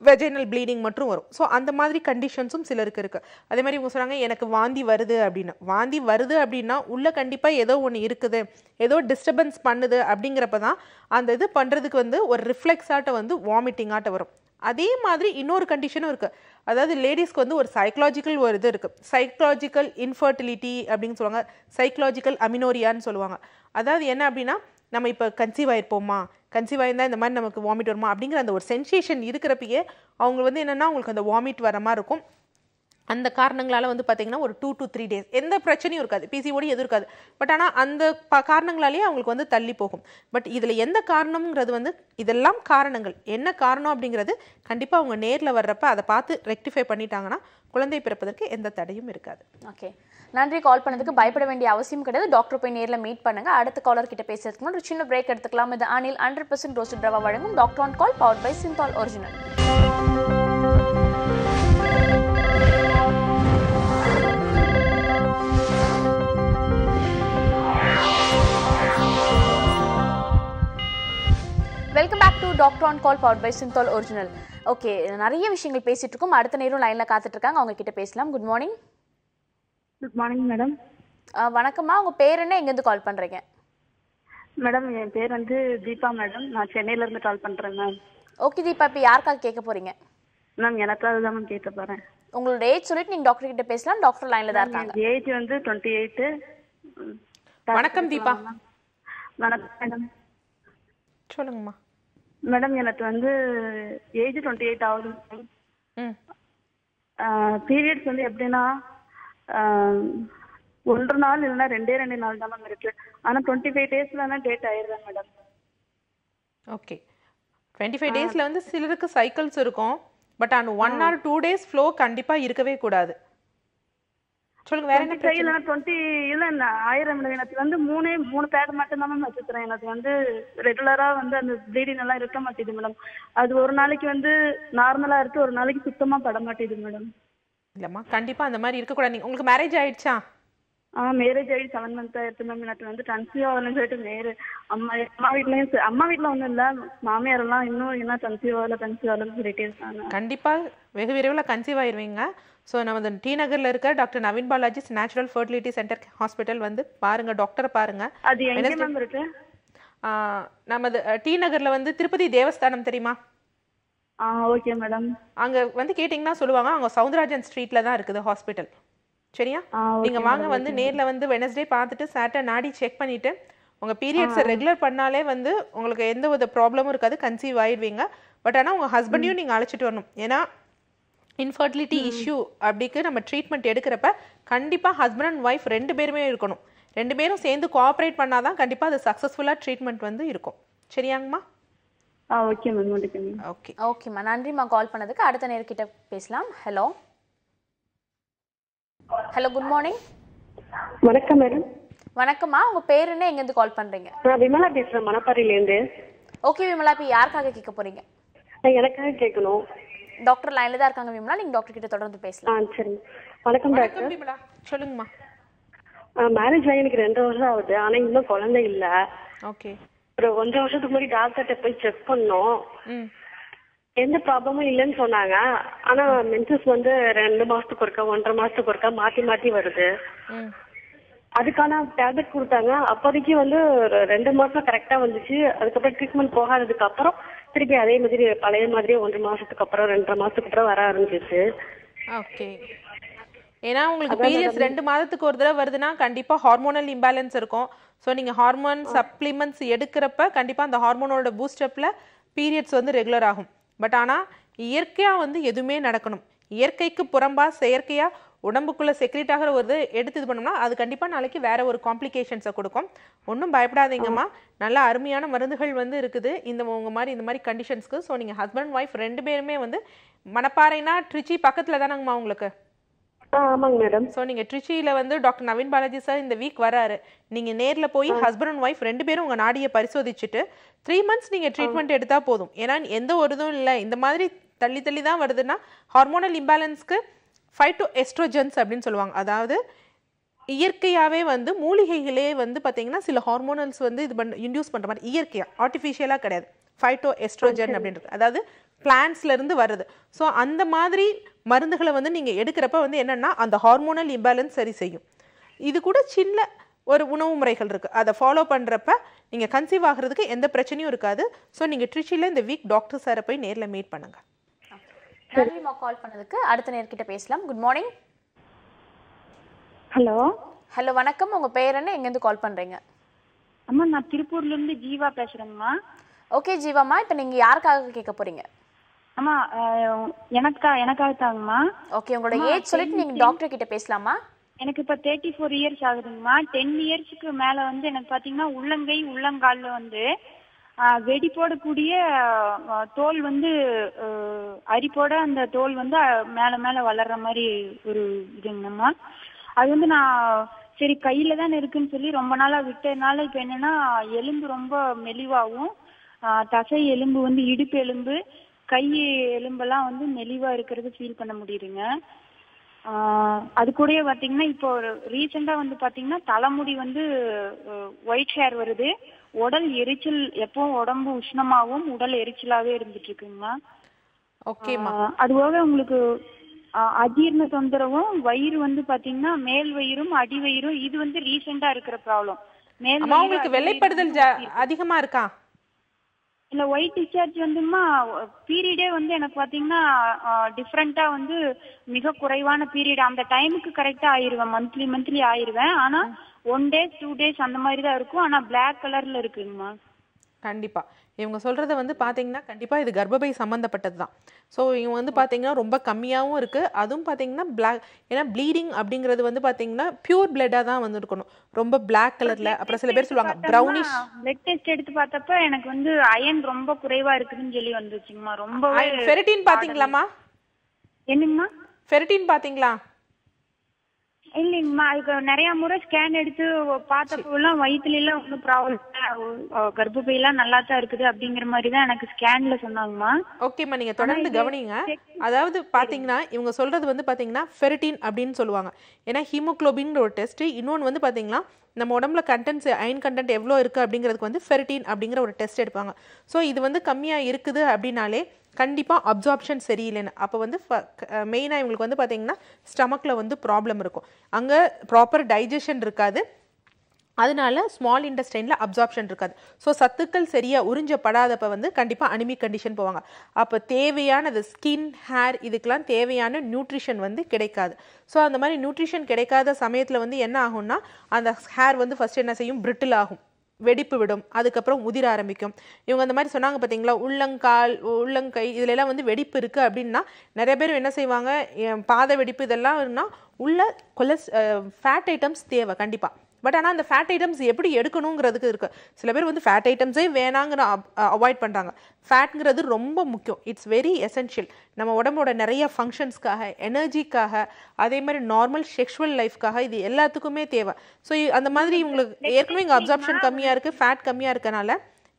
வெஜைனல் ப்ளீடிங் மட்டும் வரும். ஸோ அந்த மாதிரி கண்டிஷன்ஸும் சிலருக்கு இருக்குது. அதே மாதிரி இவங்க சொன்னாங்க எனக்கு வாந்தி வருது அப்படின்னு. வாந்தி வருது அப்படின்னா உள்ளே கண்டிப்பாக ஏதோ ஒன்று இருக்குது, ஏதோ டிஸ்டர்பன்ஸ் பண்ணுது. அப்படிங்கிறப்ப தான் அந்த இது பண்ணுறதுக்கு வந்து ஒரு ரிஃப்ளெக்ஸ் ஆட்ட வந்து வாமிட்டிங் ஆட்ட வரும். அதே மாதிரி இன்னொரு கண்டிஷனும் இருக்குது. அதாவது லேடிஸ்க்கு வந்து ஒரு சைக்கலாஜிக்கல் ஒரு இது இருக்குது, சைக்கலாஜிக்கல் இன்ஃபர்டிலிட்டி அப்படின்னு சொல்லுவாங்க, சைக்கலாஜிக்கல் அமினோரியான்னு சொல்லுவாங்க. அதாவது என்ன அப்படின்னா நம்ம இப்போ கன்சீவ் ஆகிருப்போமா, கன்சீவ் ஆயிருந்தால் இந்த மாதிரி நமக்கு வாமிட் வருமா அப்படிங்கிற அந்த ஒரு சென்சேஷன் இருக்கிறப்பயே அவங்க வந்து என்னென்னா அவங்களுக்கு அந்த வாமிட் வர மாதிரி இருக்கும். அந்த காரணங்களால் வந்து பார்த்திங்கன்னா ஒரு 2 to 3 days எந்த பிரச்சனையும் இருக்காது, பிசிஓடி எதுவும் இருக்காது. பட் ஆனால் அந்த காரணங்களாலேயே அவங்களுக்கு வந்து தள்ளி போகும். பட் இதில் எந்த காரணம்ங்கிறது வந்து இதெல்லாம் காரணங்கள் என்ன காரணம் அப்படிங்கிறது கண்டிப்பாக அவங்க நேரில் வர்றப்ப அதை பார்த்து ரெக்டிஃபை பண்ணிட்டாங்கன்னா குழந்தை பிறப்பதற்கு எந்த தடையும் இருக்காது. ஓகே, நன்றி. கால் பண்ணதுக்கு. பயப்பட வேண்டிய அவசியம் கிடையாது. டாக்டர் போய் நேரில் மீட் பண்ணுங்க. அடுத்த காலர் கிட்ட பேசுறதுக்கு முன்னாடி ஒரு சின்ன பிரேக் எடுத்துக்கலாம். இது அனில் 100% ரோஸ்டட் ரவா வழங்கும் doctor on call, powered by Cinthol original. Welcome back to doctor on call, powered by Cinthol original. Okay, நிறைய விஷயங்கள் பேசிட்டு இருக்கோம். அடுத்த நேரம் லைன்ல காத்துட்டு இருக்காங்க, அவங்க கிட்ட பேசலாம். Good morning. Good morning madam. வணக்கம்மா, உங்க பேர் என்ன, எங்கேருந்து கால் பண்றீங்க? மேடம் என் பேர் வந்து தீபா மேடம். நான் சென்னையில இருந்து கால் பண்றேன் மேம். ஓகே தீபா, இப்போ யாருக்காக கேட்க போறீங்க? மேம் எனக்காக தான் மேம் கேட்க போறேன். உங்களோட ஏஜ் சொல்லிட்டு நீங்க டாக்டர் கிட்ட பேசலாம். டாக்டர் லைன்ல தான் இருக்காங்க. ஏஜ் வந்து 28. வணக்கம் தீபா. வணக்கம் மேடம். சொல்லுங்கம்மா. மேடம் எனக்கு வந்து ஏஜ் 28 ஆகுது. பீரியட்ஸ் வந்து எப்படின்னா 1 நாள் இல்லைன்னா 2 நாள் தான் மேம் இருக்கு. ஆனா 25 daysல டேட் ஆயிடுறேன் மேடம். ஓகே, 25 daysல வந்து சிலருக்கு சைக்கிள்ஸ் இருக்கும். பட் அந்த 1 or 2 days ஃப்ளோ கண்டிப்பா இருக்கவே கூடாது. சொல்லுங்க வேற என்ன 25 பிரச்சனை? இல்லைன்னா 20 இல்ல 1000 மேடம். எனக்கு வந்து மூணு பேட் மட்டும் தான் மேம் வச்சுக்கிறேன். எனக்கு வந்து ரெகுலரா வந்து அந்த ப்ளீடிங் எல்லாம் இருக்க மாட்டேங்குது மேடம். அது ஒரு நாளைக்கு வந்து நார்மலா இருக்கு, ஒரு நாளைக்கு சுத்தமா பட மாட்டேங்குது மேடம். இல்லம்மா கண்டிப்பா அந்த மாதிரி இருக்கக்கூடாது. உங்களுக்கு மேரேஜ் ஆயிடுச்சா? மேரேஜ் ஆகி 7 months ஆயிடுச்சு மேம். எனக்கு வந்து கன்சீவ் ஆகலன்னு சொல்லிட்டு அம்மா வீட்லயும் அம்மா வீட்ல ஒண்ணும் இல்ல, மாமியார் எல்லாம் இன்னும் என்ன கன்சீவ் ஆகலன்னு சொல்லிட்டே இருக்காங்க. கண்டிப்பா வெகு விரைவில் கன்சீவ் ஆயிருவீங்க. ஸோ நம்ம டி நகர்ல இருக்க doctor Naveen Balaji's natural fertility centre hospital வந்து பாருங்க, டாக்டரை பாருங்க. அது எங்க மேம் இருக்கு? நமது டி நகர்ல வந்து திருப்பதி தேவஸ்தானம் தெரியுமா? Okay madam. அங்க வந்து கேட்டிங்கன்னா சொல்லுவாங்க, அங்க சவுந்தரராஜன் ஸ்ட்ரீட்ல தான் இருக்குது ஹாஸ்பிட்டல். சரியா? நீங்க வாங்க, வந்து நேர்ல வந்து வெனஸ்டே பார்த்துட்டு சாட்டர்டே நாடி செக் பண்ணிட்டு உங்க பீரியட்ஸை ரெகுலர் பண்ணாலே வந்து உங்களுக்கு எந்த ஒரு ப்ராப்ளமும் இருக்காது, கன்சீவ் ஆயிடுவீங்க. பட் ஆனால் உங்க ஹஸ்பண்டையும் நீங்க அழைச்சிட்டு வரணும். ஏன்னா இன்ஃபர்டிலிட்டி இஷ்யூ அப்படிக்கு நம்ம ட்ரீட்மெண்ட் எடுக்கிறப்ப கண்டிப்பா ஹஸ்பண்ட் அண்ட் ஒய்ஃப் 2 பேருமே இருக்கணும். 2 பேரும் சேர்ந்து கோஆப்ரேட் பண்ணாதான் கண்டிப்பா அது சக்ஸஸ்ஃபுல்லா ட்ரீட்மெண்ட் வந்து இருக்கும். சரியாங்கம்மா? Okay ma'am. ஓகே ஓகேம்மா, நன்றிம்மா கால் பண்ணதுக்கு. அடுத்த நேர்கிட்ட பேசலாம். Hello hello, good morning. வணக்கம் மேடம். வணக்கம்மா, உங்க பேர் என்ன, எங்கேருந்து கால் பண்றீங்க? நான் விமலா பேசுறேன், மணப்பாறையிலேருந்து. ஓகே விமலா, இப்போ யாருக்காக கேட்க போறீங்க? எனக்காக கேட்கணும். டாக்டர் லைன்ல தான் இருக்காங்க விமலா, நீங்க டாக்டர் கிட்ட தொடர்ந்து பேசலாம். சரி. வணக்கம் டாக்டர். விமலா சொல்லுங்கம்மா. மேரேஜ் ஆகி எனக்கு 2 வருஷம் ஆகுது, ஆனா இன்னும் குழந்தை இல்ல. ஓகே. ஒரு 1.5 வருஷத்துக்கு முன்னாடி டாக்டர்கிட்ட போய் செக் பண்ணோம். எந்த ப்ராப்ளமும் இல்லைன்னு சொன்னாங்க. ஆனா மென்சஸ் வந்து 2 மாசத்துக்கு ஒருக்கா 1.5 மாசத்துக்கு ஒருக்கா மாத்தி வருது. அதுக்கான டேப்லெட் கொடுத்தாங்க. அப்போதைக்கு வந்து ஒரு 2 மாசம் கரெக்டா வந்துச்சு. அதுக்கப்புறம் ட்ரீட்மெண்ட் போகாததுக்கு அப்புறம் திருப்பி அதே மாதிரி பழைய மாதிரி 1 மாசத்துக்கு அப்புறம் 2.5 மாசத்துக்கு அப்புறம் வர ஆரம்பிச்சிச்சு. ஓகே. ஏன்னா உங்களுக்கு பீரியட்ஸ் 2 மாதத்துக்கு ஒரு தடவை வருதுன்னா கண்டிப்பா ஹார்மோனல் இம்பேலன்ஸ் இருக்கும். ஸோ நீங்க ஹார்மோன் சப்ளிமெண்ட்ஸ் எடுக்கிறப்ப கண்டிப்பா அந்த ஹார்மோனோட பூஸ்டப்ல பீரியட்ஸ் வந்து ரெகுலர் ஆகும். பட் ஆனா இயற்கையா வந்து எதுவுமே நடக்கணும். இயற்கைக்கு புறம்பா செயற்கையா உடம்புக்குள்ள செக்ரேட் ஆகிற ஒரு எடுத்து இது பண்ணோம்னா அது கண்டிப்பா நாளைக்கு வேற ஒரு காம்ப்ளிகேஷன்ஸை கொடுக்கும். ஒன்றும் பயப்படாதீங்கம்மா, நல்ல அருமையான மருந்துகள் வந்து இருக்குது இந்த மாதிரி கண்டிஷன்ஸ்க்கு. ஸோ நீங்க ஹஸ்பண்ட் ஒய்ஃப் 2 பேருமே வந்து மணப்பாறைனா ட்ரிச்சி பக்கத்துல தானங்கம்மா உங்களுக்கு? ஆமாங்க மேடம். ஸோ நீங்க ட்ரிச்சியில வந்து டாக்டர் நவீன் பாலாஜி சார் இந்த வீக் வராரு. நீங்க நேர்ல போய் ஹஸ்பண்ட் அண்ட் ஒய்ஃப் 2 பேரும் உங்க நாடியை பரிசோதிச்சுட்டு 3 months நீங்க ட்ரீட்மெண்ட் எடுத்தா போதும். ஏன்னா எந்த ஒரு இதுவும் இல்லை, இந்த மாதிரி தள்ளி தான் வருதுன்னா ஹார்மோனல் இம்பேலன்ஸ்க்கு ஃபைட்டோஎஸ்ட்ரோஜன்ஸ் அப்படின்னு சொல்லுவாங்க. அதாவது இயற்கையாவே வந்து மூலிகைகளே வந்து பாத்தீங்கன்னா சில ஹார்மோனல்ஸ் வந்து இன்டியூஸ் பண்ற மாதிரி இயற்கையா, ஆர்டிஃபிஷியலா கிடையாது. ஃபைட்டோஎஸ்ட்ரோஜன் அப்படின்றது அதாவது பிளான்ட்ஸ்ல இருந்து வருது. ஸோ அந்த மாதிரி மருந்துகளை வந்து நீங்க எடுக்கிறப்ப வந்து என்னன்னா அந்த ஹார்மோனல் இம்பேலன்ஸ் சரி செய்யும். இது கூட சின்ன ஒரு உணவு முறைகள் இருக்கு, அதை ஃபாலோ பண்றப்ப நீங்க கன்சீவ் ஆகிறதுக்கு எந்த பிரச்சனையும் இருக்காது. ஸோ நீங்க ட்ரிச்சியில இந்த வீக் டாக்டர் சாரை போய் நேர்ல மீட் பண்ணுங்க. நன்றிம்மா கால் பண்ணதுக்கு. அடுத்த நேர்கிட்ட பேசலாம். Good morning. ஹலோ ஹலோ வணக்கம், உங்க பேர் என்ன, எங்கேருந்து கால் பண்றீங்க? அம்மா நான் திருப்பூர்ல இருந்து ஜீவா பேசுறேங்கம்மா. ஓகே ஜீவாம்மா, இப்போ நீங்க யாருக்காக கேட்க போறீங்க? அம்மா எனக்காக தாங்கம்மா. ஓகே, உங்களோட ஏஜ் சொல்லிட்டு நீங்க டாக்டர் கிட்ட பேசலாமா? எனக்கு இப்ப 34 years ஆகுதுங்கம்மா. 10 yearsக்கு மேல வந்து எனக்கு பாத்தீங்கன்னா உள்ளங்கை உள்ளங்கால்ல வந்து வெடி போடக்கூடிய தோல் வந்து அரிப்போட அந்த தோல் வந்து மேல வளர்ற மாதிரி ஒரு இதுங்கம்மா. அது வந்து நான் சரி கையில தான் இருக்குன்னு சொல்லி ரொம்ப நாளா விட்டதுனால இப்ப என்னன்னா எலும்பு ரொம்ப மெலிவாகவும் தசை எலும்பு வந்து இடுப்பு எலும்பு கை எலும்பெல்லாம் வந்து மெலிவா இருக்கிறது ஃபீல் பண்ண முடியுதுங்க. அது கூடயே பாத்தீங்கன்னா இப்போ ரீசெண்டா வந்து பாத்தீங்கன்னா தலைமுடி வந்து ஒயிட் ஹேர் வருது. உடல் எரிச்சல், எப்பவும் உடம்பு உஷ்ணமாகவும் உடல் எரிச்சலாவே இருந்துட்டு இருக்குங்கம்மா. அதுபோக உங்களுக்கு அஜீர்ண தொந்தரவும் வயிறு வந்து பாத்தீங்கன்னா மேல் வயிறும் அடி வயிறும் இது வந்து ரீசெண்டா இருக்கிற ப்ராப்ளம். உங்களுக்கு வெள்ளைப்படுதல் அதிகமா இருக்கா? இல்ல ஒயிட் டிஸ்சார்ஜ் வந்துமா பீரியடே வந்து எனக்கு பாத்தீங்கன்னா டிஃப்ரெண்டா வந்து மிக குறைவான பீரியட். அந்த டைமுக்கு கரெக்டா ஆயிருவேன், மந்த்லி ஆயிருவேன். ஆனா 1 day 2 days அந்த மாதிரி தான் இருக்கும். ஆனா பிளாக் கலர்ல இருக்குங்கம்மா. கண்டிப்பா இவங்க சொல்றது வந்து பாத்தீங்கன்னா கண்டிப்பா இது கர்ப்பப்பை சம்பந்தப்பட்டது தான். ஸோ இவங்க வந்து பாத்தீங்கன்னா ரொம்ப கம்மியாகவும் இருக்கு. அதுவும் பாத்தீங்கன்னா பிளாக், ஏன்னா ப்ளீடிங் அப்படிங்கிறது வந்து பாத்தீங்கன்னா பியூர் பிளட்டா தான் வந்து இருக்கணும், ரொம்ப பிளாக் கலர்ல. அப்புறம் சில பேர் சொல்லுவாங்க ப்ரௌனிஷ். பிளட் டெஸ்ட் எடுத்து பார்த்தப்ப எனக்கு வந்து அயன் ரொம்ப குறைவா இருக்குதுன்னு சொல்லி வந்துச்சுங்கம்மா. ரொம்ப ஃபெரிட்டின் பாத்தீங்களாமா? என்னங்கம்மா? ஃபெரிட்டின் பாத்தீங்களா? இல்லைங்கம்மா, அதுக்கு நிறைய முறை ஸ்கேன் எடுத்து பார்த்தப்போ எல்லாம் வயிற்றுல எல்லாம் ஒன்றும் ப்ராப்ளம், கர்ப்பப்பை எல்லாம் நல்லா தான் இருக்குது அப்படிங்கிற மாதிரி தான் எனக்கு ஸ்கேன்ல சொன்னாங்கம்மா. ஓகேம்மா, நீங்க தொடர்ந்து கவனிங்க. அதாவது பாத்தீங்கன்னா இவங்க சொல்றது வந்து பாத்தீங்கன்னா ஃபெரிட்டின் அப்படின்னு சொல்லுவாங்க. ஏன்னா ஹீமோகுளோபின் ஒரு டெஸ்ட், இன்னொன்று வந்து பாத்தீங்கன்னா நம்ம உடம்புல கண்டென்ட்ஸ் அயன் கண்டென்ட் எவ்வளோ இருக்குது அப்படிங்கிறதுக்கு வந்து ஃபெரிட்டின் அப்படிங்கிற ஒரு டெஸ்ட் எடுப்பாங்க. ஸோ இது வந்து கம்மியாக இருக்குது அப்படின்னாலே கண்டிப்பாக அப்சார்ப்ஷன் சரியில்லைன்னு. அப்போ வந்து மெயினாக இவங்களுக்கு வந்து பார்த்தீங்கன்னா ஸ்டமக்கில் வந்து ப்ராப்ளம் இருக்கும், அங்கே ப்ராப்பர் டைஜஷன் இருக்காது, அதனால ஸ்மால் இன்டெஸ்டைனில் அப்சார்ப்ஷன் இருக்காது. ஸோ சத்துக்கள் சரியாக உறிஞ்சப்படாதப்போ வந்து கண்டிப்பாக அனிமிக் கண்டிஷன் போவாங்க. அப்போ தேவையானது ஸ்கின் ஹேர் இதுக்கெல்லாம் தேவையான நியூட்ரிஷன் வந்து கிடைக்காது. ஸோ அந்த மாதிரி நியூட்ரிஷன் கிடைக்காத சமயத்தில் வந்து என்ன ஆகும்னா அந்த ஹேர் வந்து ஃபஸ்ட் என்ன செய்யும், பிரிட்டில் ஆகும், வெடிப்பு விடும், அதுக்கப்புறம் உதிர ஆரம்பிக்கும். இவங்க அந்த மாதிரி சொன்னாங்க பார்த்தீங்களா, உள்ளங்கால் உள்ளங்கை இதுலலாம் வந்து வெடிப்பு இருக்குது அப்படின்னா நிறைய பேர் என்ன செய்வாங்க, பாத வெடிப்பு இதெல்லாம் உள்ள ஃபேட் ஐட்டம்ஸ் தேவை கண்டிப்பாக. பட் ஆனால் அந்த ஃபேட் ஐட்டம்ஸ் எப்படி எடுக்கணுங்கிறதுக்கு இருக்குது. சில பேர் வந்து ஃபேட் ஐட்டம்ஸே வேணாங்கிற அவாய்ட் பண்ணுறாங்க. ஃபேட்ங்கிறது ரொம்ப முக்கியம், இட்ஸ் வெரி எசென்ஷியல் நம்ம உடம்போட நிறைய ஃபங்க்ஷன்ஸ்க்காக, எனர்ஜிக்காக, அதே மாதிரி நார்மல் செக்ஷுவல் லைஃப்காக, இது எல்லாத்துக்குமே தேவை. ஸோ அந்த மாதிரி இவங்களுக்கு ஏற்கனவே இங்கே அப்சார்ப்ஷன் கம்மியாக இருக்குது, ஃபேட் கம்மியாக இருக்கனால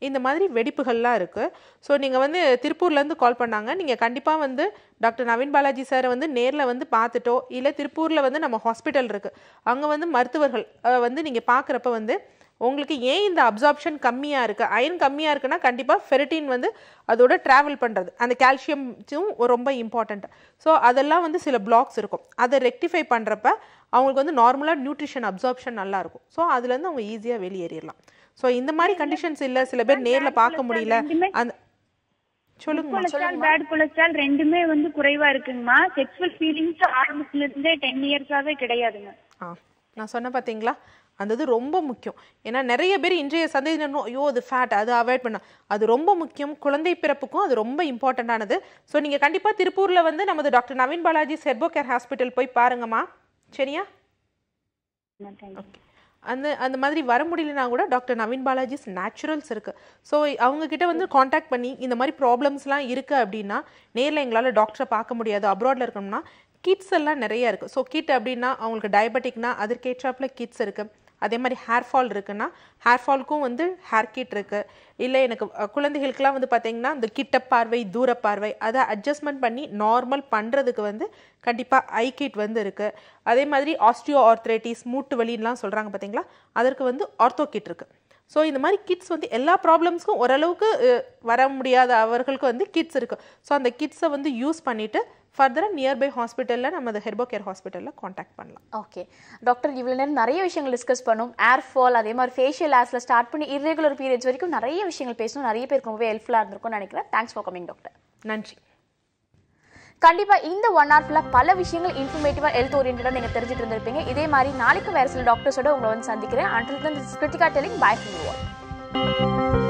இந்த மாதிரி வெடிப்புகள்லாம் இருக்குது. ஸோ நீங்கள் வந்து திருப்பூர்லேருந்து கால் பண்ணாங்க, நீங்கள் கண்டிப்பாக வந்து டாக்டர் நவீன் பாலாஜி சாரை வந்து நேரில் வந்து பார்த்துட்டோ, இல்லை திருப்பூரில் வந்து நம்ம ஹாஸ்பிட்டல் இருக்குது, அங்கே வந்து மருத்துவர்கள் வந்து நீங்கள் பார்க்குறப்ப வந்து உங்களுக்கு ஏன் இந்த அப்சார்ப்ஷன் கம்மியாக இருக்குது, அயன் கம்மியாக இருக்குன்னா கண்டிப்பாக ஃபெரிட்டின் வந்து அதோட ட்ராவல் பண்ணுறது, அந்த கால்சியமும் ரொம்ப இம்பார்ட்டண்ட். ஸோ அதெல்லாம் வந்து சில பிளாக்ஸ் இருக்கும், அதை ரெக்டிஃபை பண்ணுறப்ப அவங்களுக்கு வந்து நார்மலாக நியூட்ரிஷன் அப்சார்ப்ஷன் நல்லாயிருக்கும். ஸோ அதுலேருந்து அவங்க ஈஸியாக வெளியேறிடலாம். ஸோ இந்த மாதிரி கண்டிஷன்ஸ் இல்லை, சில பேர் நேரில் பார்க்க முடியல. அந்த சொல்லுங்க. பேட் கொலஸ்ட்ரால் ரெண்டுமே வந்து குறைவா இருக்குங்கம்மா. செக்ஸுவல் ஃபீலிங்ஸ் ஆரம்பத்துல இருந்தே 10 இயர்ஸாவே கிடையாதுங்க. நான் சொன்ன பார்த்தீங்களா, அந்த இது ரொம்ப முக்கியம். ஏன்னா நிறைய பேர் இன்றைய சந்தேகம், ஐயோ அது ஃபேட், அது அவாய்ட் பண்ண, அது ரொம்ப முக்கியம். குழந்தை பிறப்புக்கும் அது ரொம்ப இம்பார்ட்டண்ட்டானது. ஸோ நீங்கள் கண்டிப்பாக திருப்பூரில் வந்து நமது doctor Naveen Balaji herbo care hospital போய் பாருங்கம்மா, சரியா? ஓகே. அந்த மாதிரி வர முடியலனா கூட டாக்டர் நவீன் பாலாஜிஸ் நேச்சுரல்ஸ் இருக்குது. ஸோ அவங்கக்கிட்ட வந்து காண்டாக்ட் பண்ணி இந்த மாதிரி ப்ராப்ளம்ஸ்லாம் இருக்குது அப்படின்னா நேரில் எங்களால் டாக்டரை பார்க்க முடியாது, அப்ராடில் இருக்கணும்னா கிட்ஸ் எல்லாம் நிறைய இருக்குது. ஸோ கிட் அப்படின்னா அவங்களுக்கு டயபெட்டிக்னா அதற்கேற்றாப்பில் கிட்ஸ் இருக்குது. அதே மாதிரி ஹேர் ஃபால் இருக்குன்னா ஹேர் ஃபால்க்கும் வந்து ஹேர் கிட் இருக்குது. இல்லை எனக்கு குழந்தைகளுக்கெல்லாம் வந்து பார்த்திங்கன்னா இந்த கிட்ட பார்வை தூர பார்வை அதை அட்ஜஸ்ட்மெண்ட் பண்ணி நார்மல் பண்ணுறதுக்கு வந்து கண்டிப்பாக ஐ கிட் வந்து இருக்குது. அதே மாதிரி ஆஸ்டியோ ஆர்த்ரைட்டிஸ் மூட்டு வலின்லாம் சொல்கிறாங்க பார்த்தீங்களா, அதற்கு வந்து ஆர்த்தோ கிட் இருக்குது. ஸோ இந்த மாதிரி கிட்ஸ் வந்து எல்லா ப்ராப்ளம்ஸ்க்கும் ஓரளவுக்கு வர முடியாத அவர்களுக்கு வந்து கிட்ஸ் இருக்குது. ஸோ அந்த கிட்ஸை வந்து யூஸ் பண்ணிவிட்டு ஃபர்தராக நியர்பை ஹாஸ்பிட்டலில் நம்ம அந்த ஹெர்போ கேர் ஹாஸ்பிட்டலில் காண்டாக்ட் பண்ணலாம். ஓகே டாக்டர், இவ்வளோ நேரம் நிறைய விஷயங்கள் டிஸ்கஸ் பண்ணோம். ஏர் ஃபால், அதே மாதிரி ஃபேஷியல் ஹேர்ஸில் ஸ்டார்ட் பண்ணி இர்ரெகுலர் பீரியட்ஸ் வரைக்கும் நிறைய விஷயங்கள் பேசணும். நிறைய பேருக்கு ரொம்பவே ஹெல்ப்ஃபுல்லாக இருந்திருக்கும்னு நினைக்கிறேன். Thanks for coming doctor. நன்றி. கண்டிப்பாக இந்த 1 hour ஃபுல்லாக பல விஷயங்கள் இன்ஃபர்மேட்டிவாக ஹெல்த் ஓரியன்டாக நீங்கள் தெரிஞ்சுட்டு இருந்திருப்பீங்க. இதே மாதிரி நாளைக்கு வேறு சில டாக்டர்ஸோட உங்களை வந்து சந்திக்கிறேன். Until then this is Krithika telling bye from you all.